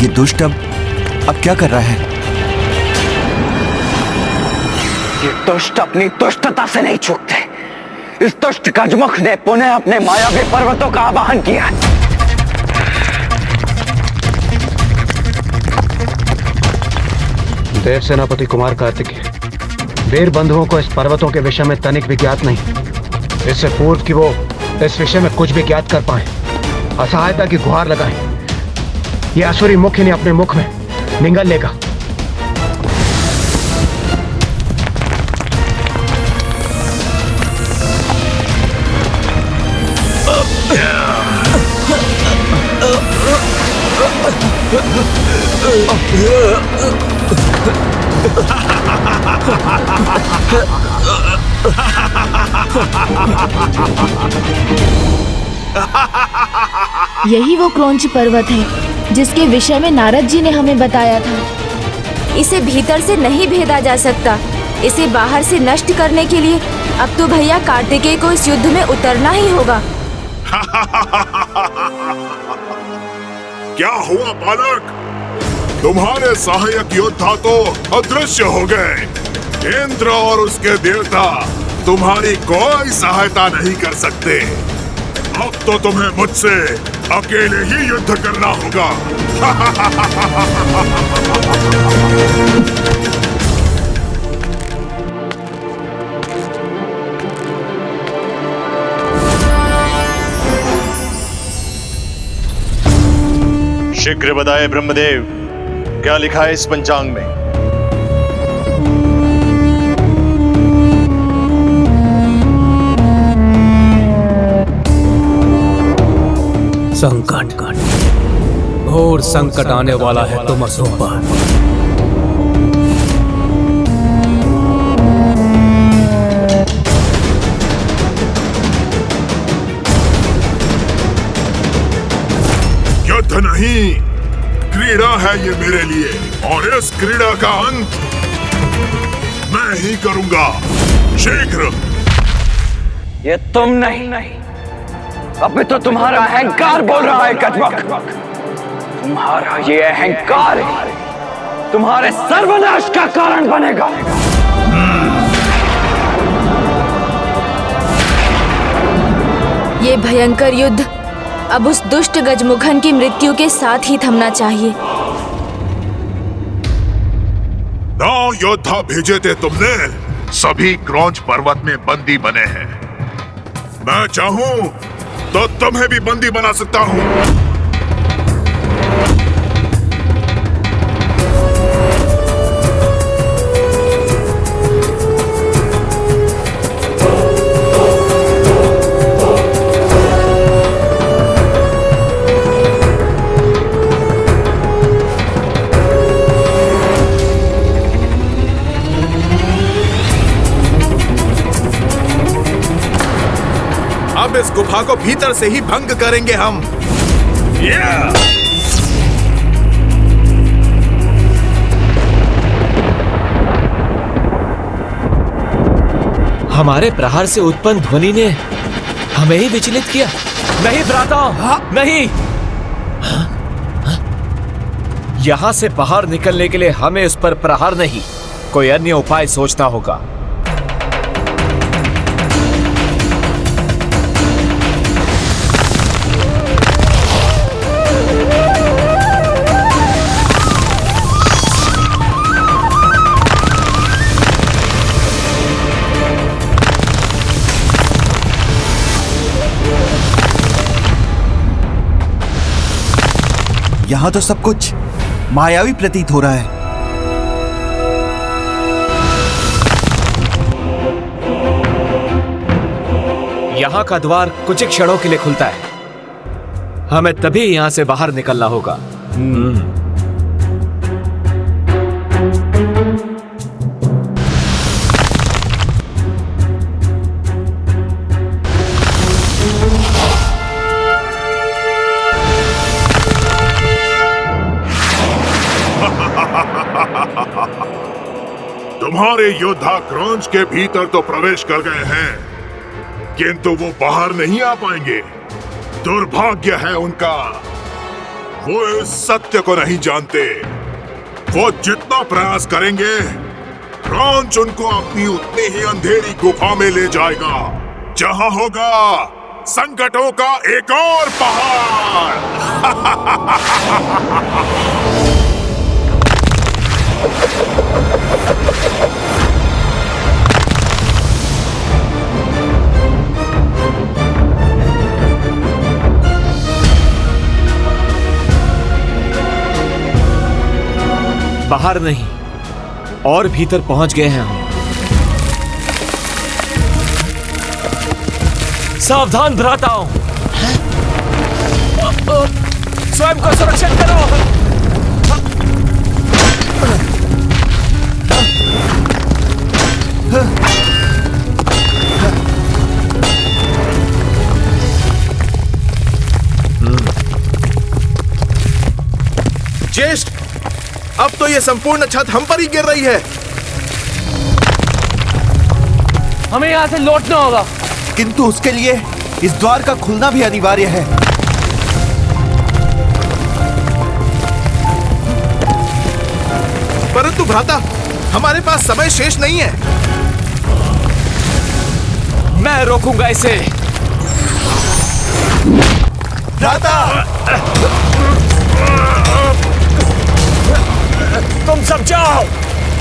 ये दुष्ट अब क्या कर रहा है? ये दुष्ट अपनी दुष्टता से नहीं चूकते। इस दुष्ट गजमुख ने पुनः अपने मायावी पर्वतों का आवाहन किया। देव सेनापति कुमार कार्तिकेय, वीर बंधुओं को इस पर्वतों के विषय में तनिक भी ज्ञात नहीं। इससे पूर्व कि वो इस विषय में कुछ भी ज्ञात कर पाए, असहायता की गुहार लगाएं। ये असुरी मुख इन्हें अपने मुख में निगल लेगा। यही वो क्रौंच पर्वत है जिसके विषय में नारद जी ने हमें बताया था। इसे भीतर से नहीं भेदा जा सकता। इसे बाहर से नष्ट करने के लिए अब तो भैया कार्तिकेय को इस युद्ध में उतरना ही होगा। क्या हुआ बालक? तुम्हारे सहायक योद्धा तो अदृश्य हो गए। इंद्र और उसके देवता तुम्हारी कोई सहायता नहीं कर सकते। अब तो तुम्हें मुझसे अकेले ही युद्ध करना होगा। शीघ्र बताए ब्रह्मदेव, क्या लिखा है इस पंचांग में? संकट, घोर संकट आने वाला है तुम असुर पर। युद्ध नहीं, क्रीड़ा है ये मेरे लिए, और इस क्रीड़ा का अंत मैं ही करूंगा, शीघ्र। ये तुम नहीं, अभी तो तुम्हारा अहंकार बोल रहा है गजमुख। तुम्हारा ये अहंकार ही तुम्हारे सर्वनाश का कारण बनेगा। ये भयंकर युद्ध अब उस दुष्ट गजमुखन की मृत्यु के साथ ही थमना चाहिए। 9 योद्धा भेजे थे तुमने, सभी क्रौंच पर्वत में बंदी बने हैं। मैं चाहूं तो तुम्हें भी बंदी बना सकता हूं। अब इस गुफा को भीतर से ही भंग करेंगे हम। हमारे प्रहार से उत्पन्न ध्वनि ने हमें ही विचलित किया। नहीं भ्राता, नहीं। यहां से बाहर निकलने के लिए हमें उस पर प्रहार नहीं, कोई अन्य उपाय सोचना होगा। यहाँ तो सब कुछ मायावी प्रतीत हो रहा है। यहाँ का द्वार कुछ क्षणों के लिए खुलता है, हमें तभी यहाँ से बाहर निकलना होगा। तुम्हारे योद्धा क्रौंच के भीतर तो प्रवेश कर गए हैं, किंतु वो बाहर नहीं आ पाएंगे। दुर्भाग्य है उनका, वो इस सत्य को नहीं जानते। वो जितना प्रयास करेंगे, क्रौंच उनको अपनी उतनी ही अंधेरी गुफा में ले जाएगा, जहां होगा संकटों का एक और पहाड़। बाहर नहीं, और भीतर पहुंच गए हैं हम। सावधान भ्राताओं, स्वयं को सुरक्षित करो। ज्येष्ठ, अब तो ये संपूर्ण छत हम पर ही गिर रही है। हमें यहाँ से लौटना होगा, किंतु उसके लिए इस द्वार का खुलना भी अनिवार्य है। परंतु भ्राता, हमारे पास समय शेष नहीं है। मैं रोकूंगा इसे। भ्राता, तुम सब जाओ।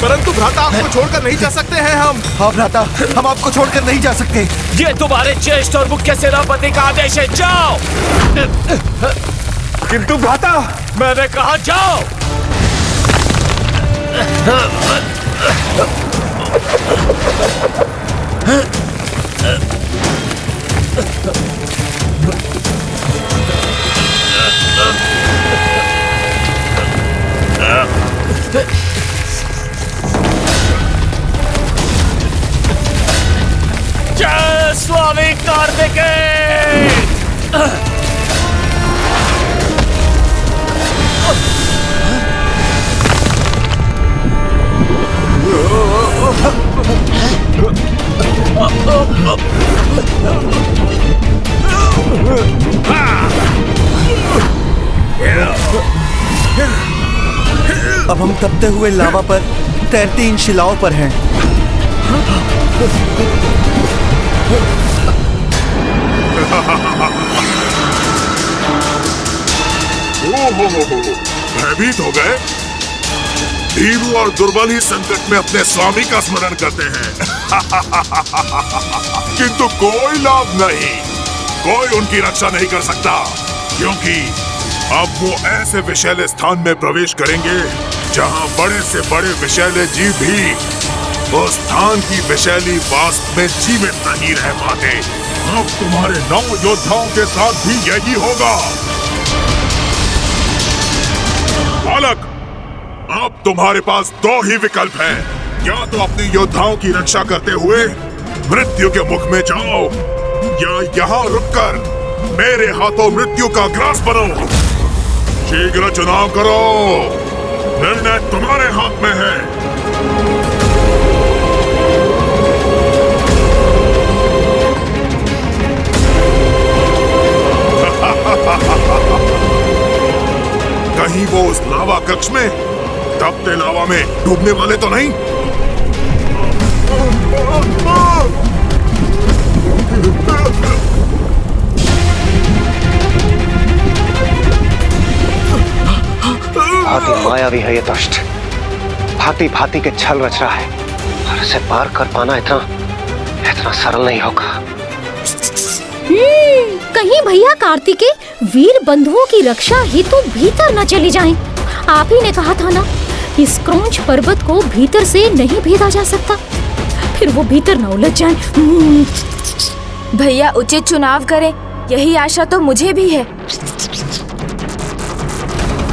परंतु भ्राता, आपको छोड़कर नहीं जा सकते हैं हम। हाँ भ्राता, हम आपको छोड़कर नहीं जा सकते। ये तुम्हारे ज्येष्ठ और मुख्य सेनापति का आदेश है, जाओ। किंतु भ्राता, मैंने कहा जाओ। जय स्वामी कार्तिकेय। अब हम तपते हुए लावा पर तैरती इन शिलाओं पर हैं। भयभीत हो गए? भीरू और दुर्बल ही संकट में अपने स्वामी का स्मरण करते हैं। किंतु कोई लाभ नहीं, कोई उनकी रक्षा नहीं कर सकता, क्योंकि अब वो ऐसे विषैले स्थान में प्रवेश करेंगे जहां बड़े से बड़े विषैले जीव भी उस स्थान की विषैली वास्तव में जीवित नहीं रह पाते। अब तुम्हारे 9 योद्धाओं के साथ भी यही होगा। बालक, अब तुम्हारे पास 2 ही विकल्प हैं। या तो अपने योद्धाओं की रक्षा करते हुए मृत्यु के मुख में जाओ, या यहाँ रुककर मेरे हाथों मृत्यु का ग्रास बनो। शीघ्र चुनाव करो, निर्णय तुम्हारे हाथ में है। कहीं वो उस लावा कक्ष में तपते लावा में डूबने वाले तो नहीं? भांति मायावी है ये दुष्ट, भांति भांति के छल रच रहा है, और इसे पार कर पाना इतना सरल नहीं होगा। कहीं भैया कार्तिकेय वीर बंधुओं की रक्षा हेतु भीतर न चली जाएं। आप ही ने कहा था ना, इस क्रौंच पर्वत को भीतर से नहीं भेदा जा सकता, फिर वो भीतर न उलझ जाएं। भैया उचित चुनाव करें, यही आशा तो मुझे भी है।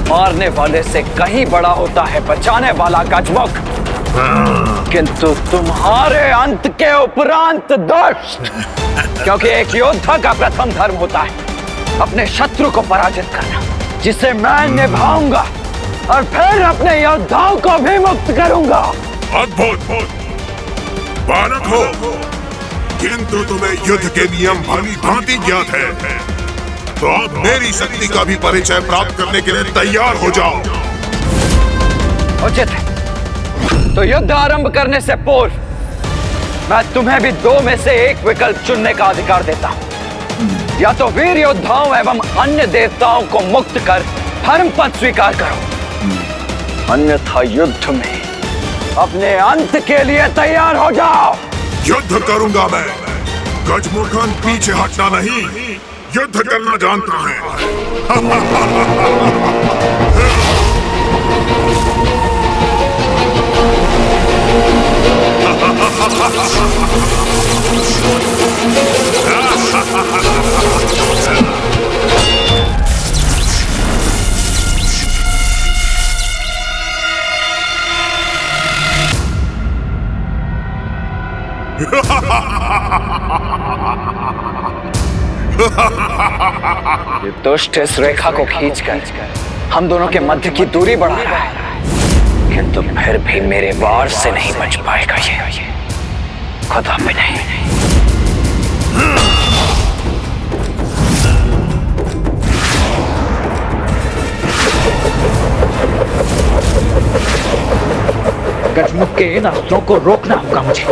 मारने वाले से कहीं बड़ा होता है बचाने वाला गजमुख, किंतु तुम्हारे अंत के उपरांत दुष्ट, क्योंकि एक योद्धा का प्रथम धर्म होता है अपने शत्रु को पराजित करना, जिसे मैं निभाऊंगा और फिर अपने योद्धाओं को भी मुक्त करूंगा। अद्भुत बालक हो, किंतु तुम्हें युद्ध के नियम भली भांति ज्ञात है, तो अब मेरी शक्ति का भी परिचय प्राप्त करने के लिए तैयार हो जाओ। उचित है, तो युद्ध आरंभ करने से पूर्व मैं तुम्हें भी 2 में से एक विकल्प चुनने का अधिकार देता हूं। या तो वीर योद्धाओं एवं अन्य देवताओं को मुक्त कर धर्म पद स्वीकार करो, अन्यथा युद्ध में अपने अंत के लिए तैयार हो जाओ। युद्ध करूंगा मैं, गजमुखन पीछे हटना नहीं, युद्ध करना जानता है। ये दुष्ट इस रेखा को खींचकर हम दोनों के मध्य की दूरी बढ़ा रहा है, किंतु फिर भी मेरे वार से नहीं बच पाएगा ये, खुदा भी नहीं। गजमुख के इन अस्त्रों को रोकना होगा मुझे।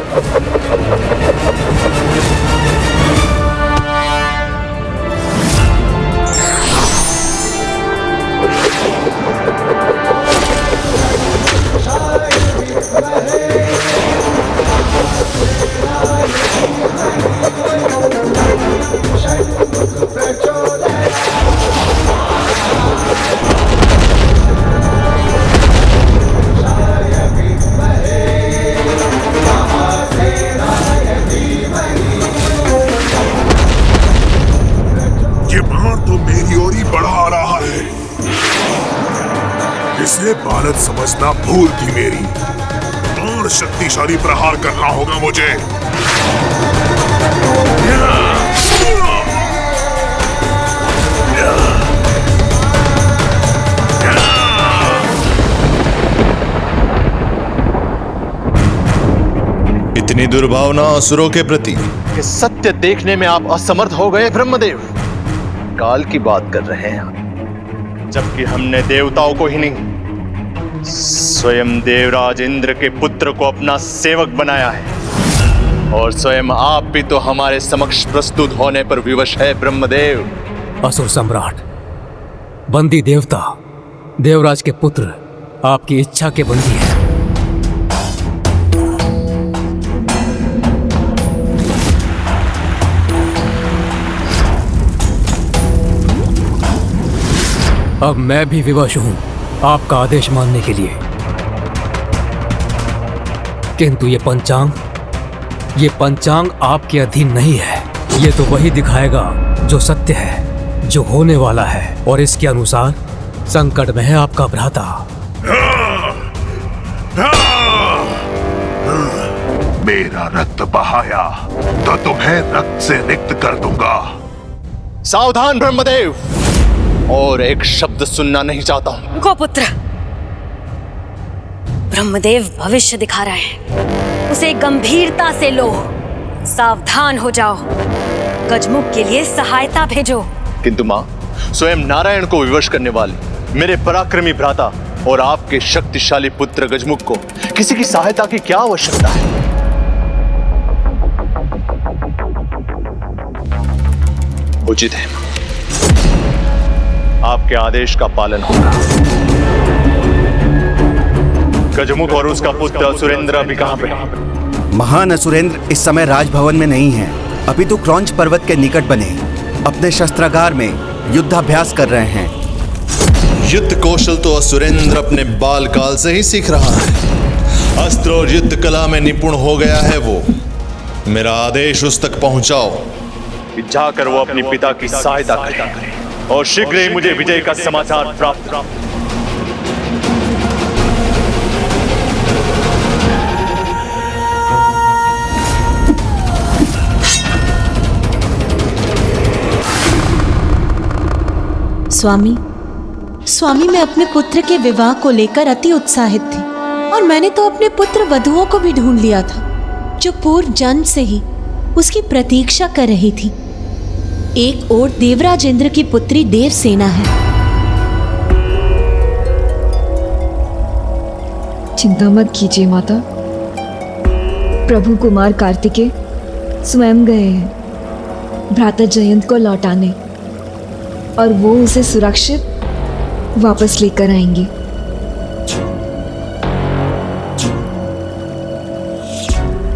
इसे बालक समझना भूल थी मेरी। और शक्तिशाली प्रहार करना होगा मुझे। इतनी दुर्भावना असुरों के प्रति कि सत्य देखने में आप असमर्थ हो गए ब्रह्मदेव। काल की बात कर रहे हैं आप, जबकि हमने देवताओं को ही नहीं स्वयं देवराज इंद्र के पुत्र को अपना सेवक बनाया है। और स्वयं आप भी तो हमारे समक्ष प्रस्तुत होने पर विवश है ब्रह्मदेव। असुर सम्राट, बंदी देवता, देवराज के पुत्र आपकी इच्छा के बंदी है। अब मैं भी विवश हूं आपका आदेश मानने के लिए, किंतु ये पंचांग आपके अधीन नहीं है। ये तो वही दिखाएगा जो सत्य है, जो होने वाला है, और इसके अनुसार संकट में है आपका भ्राता। मेरा रक्त बहाया तो तुम्हें रक्त से रिक्त कर दूंगा। सावधान ब्रह्मदेव, और एक शब्द सुनना नहीं चाहता हूं। गोपुत्र, ब्रह्मदेव भविष्य दिखा रहे हैं, उसे गंभीरता से लो। सावधान हो जाओ, गजमुख के लिए सहायता भेजो। किंतु मां, स्वयं नारायण को विवश करने वाले मेरे पराक्रमी भ्राता और आपके शक्तिशाली पुत्र गजमुख को किसी की सहायता की क्या आवश्यकता है? उचित है, आपके आदेश का पालन होगा। गजमुख और उसका पुत्र असुरेंद्र अभी कहां पे? महान असुरेंद्र इस समय राजभवन में नहीं है, अपितु क्रौंच पर्वत के निकट बने अपने शस्त्रागार में युद्धाभ्यास कर रहे हैं। युद्ध कौशल तो असुरेंद्र अपने बाल काल से ही सीख रहा है। अस्त्र और युद्ध कला में निपुण हो गया है वो। मेरा आदेश उस तक पहुंचाओ कि जाकर वो अपने पिता की सहायता करे और शीघ्र ही मुझे विजय का समाचार प्राप्त हो। स्वामी, मैं अपने पुत्र के विवाह को लेकर अति उत्साहित थी, और मैंने तो अपने पुत्र वधुओं को भी ढूंढ लिया था, जो पूर्व जन्म से ही उसकी प्रतीक्षा कर रही थी। एक ओर देवराज इंद्र की पुत्री देवसेना है। चिंता मत कीजिए माता, प्रभु कुमार कार्तिकेय स्वयं गए हैं भ्राता जयंत को लौटाने, और वो उसे सुरक्षित वापस लेकर आएंगे।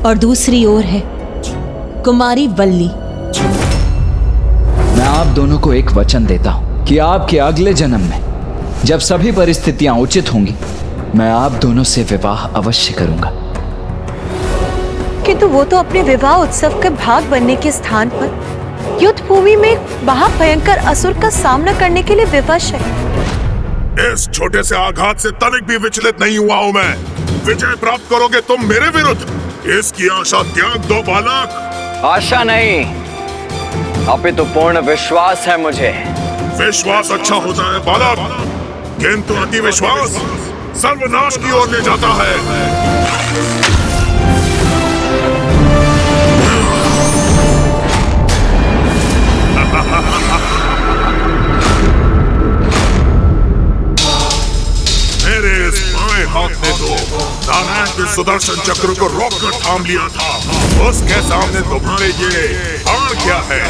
और दूसरी ओर है कुमारी वल्ली। मैं आप दोनों को एक वचन देता हूं कि आपके अगले जन्म में जब सभी परिस्थितियां उचित होंगी, मैं आप दोनों से विवाह अवश्य करूंगा। किंतु वो तो अपने विवाह उत्सव के भाग बनने के स्थान पर युद्ध भूमि में एक महाभयंकर असुर का सामना करने के लिए विवश है। इस छोटे से आघात से तनिक भी विचलित नहीं हुआ हूं मैं। विजय प्राप्त करोगे तुम मेरे विरुद्ध, इसकी आशा त्याग दो बालक। आशा नहीं, अपितु पूर्ण विश्वास है मुझे। विश्वास अच्छा होता है बालक, किंतु अति विश्वास सर्वनाश की ओर ले जाता है। मेरे इस बाएं हाथ में दो नारायण के सुदर्शन चक्र को रोककर थाम लिया था, उसके सामने तुम्हारे ये हार क्या है?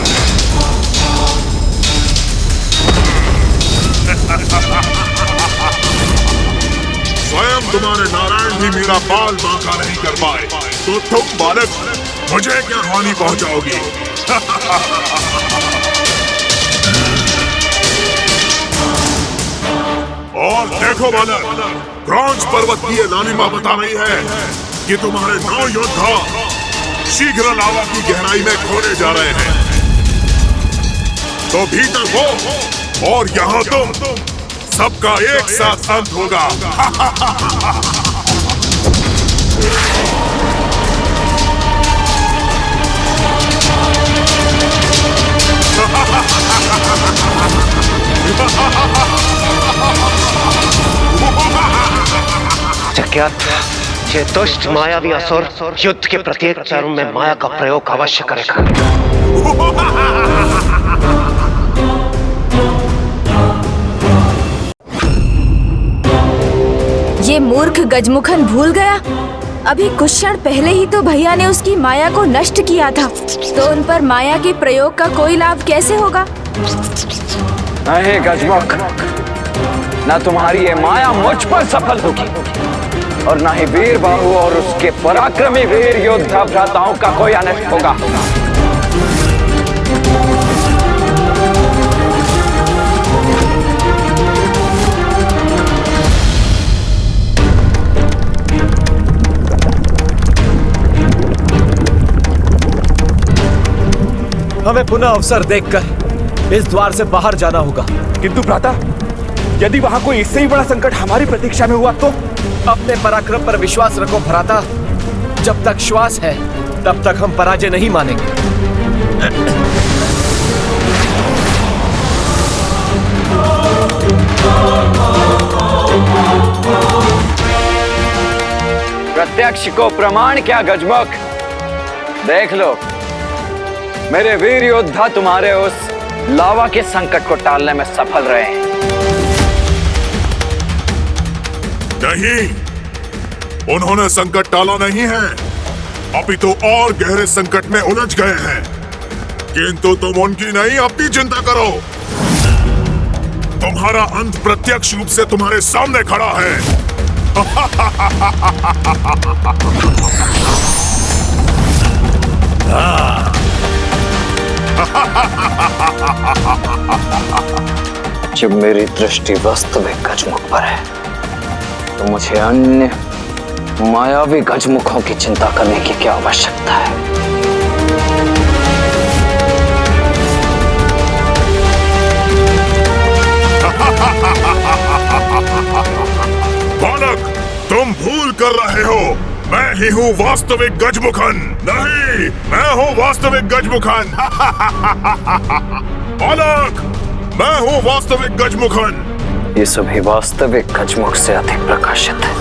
स्वयं तुम्हारे नारायण भी मेरा बाल बांका नहीं कर पाए, तो तुम बालक मुझे क्या हानि पहुंचाओगी? और देखो बालक, क्रॉन्च पर्वत की ये लालिमा बता रही है कि तुम्हारे 9 योद्धा शीघ्र लावा की गहराई में खोने जा रहे हैं। तो भीतर वो और यहाँ तुम, सबका एक साथ अंत होगा। जज्ञात, ये दुष्ट मायावी असुर युद्ध के प्रत्येक चरण में माया का प्रयोग अवश्य करेगा। ये मूर्ख गजमुखन भूल गया, अभी कुछ क्षण पहले ही तो भैया ने उसकी माया को नष्ट किया था, तो उन पर माया के प्रयोग का कोई लाभ कैसे होगा? नहीं गजमुख, न तुम्हारी ये माया मुझ पर सफल होगी और न ही वीर बाहु और उसके पराक्रमी वीर योद्धा भ्राताओं का कोई अनिष्ट होगा। हमें पुनः अवसर देखकर इस द्वार से बाहर जाना होगा। किंतु भ्राता, यदि वहां कोई इससे ही बड़ा संकट हमारी प्रतीक्षा में हुआ तो? अपने पराक्रम पर विश्वास रखो भ्राता, जब तक श्वास है तब तक हम पराजय नहीं मानेंगे। प्रत्यक्ष को प्रमाण क्या गजमुख? देख लो, मेरे वीर योद्धा तुम्हारे उस लावा के संकट को टालने में सफल रहे हैं। नहीं, उन्होंने संकट टाला नहीं है, अपितु और गहरे संकट में उलझ गए हैं। किंतु तुम उनकी नहीं, अपनी चिंता करो। तुम्हारा अंत प्रत्यक्ष रूप से तुम्हारे सामने खड़ा है। जब मेरी दृष्टि वास्तविक गजमुख पर है, तो मुझे अन्य मायावी गजमुखों की चिंता करने की क्या आवश्यकता है? बालक, तुम भूल कर रहे हो, मैं ही हूँ वास्तविक गजमुखन। नहीं, मैं हूँ वास्तविक गजमुखन। बालक, मैं हूँ वास्तविक गजमुखन। ये सभी वास्तविक गजमुख से अधिक प्रकाशित है।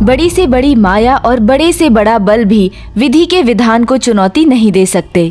बड़ी से बड़ी माया और बड़े से बड़ा बल भी विधि के विधान को चुनौती नहीं दे सकते।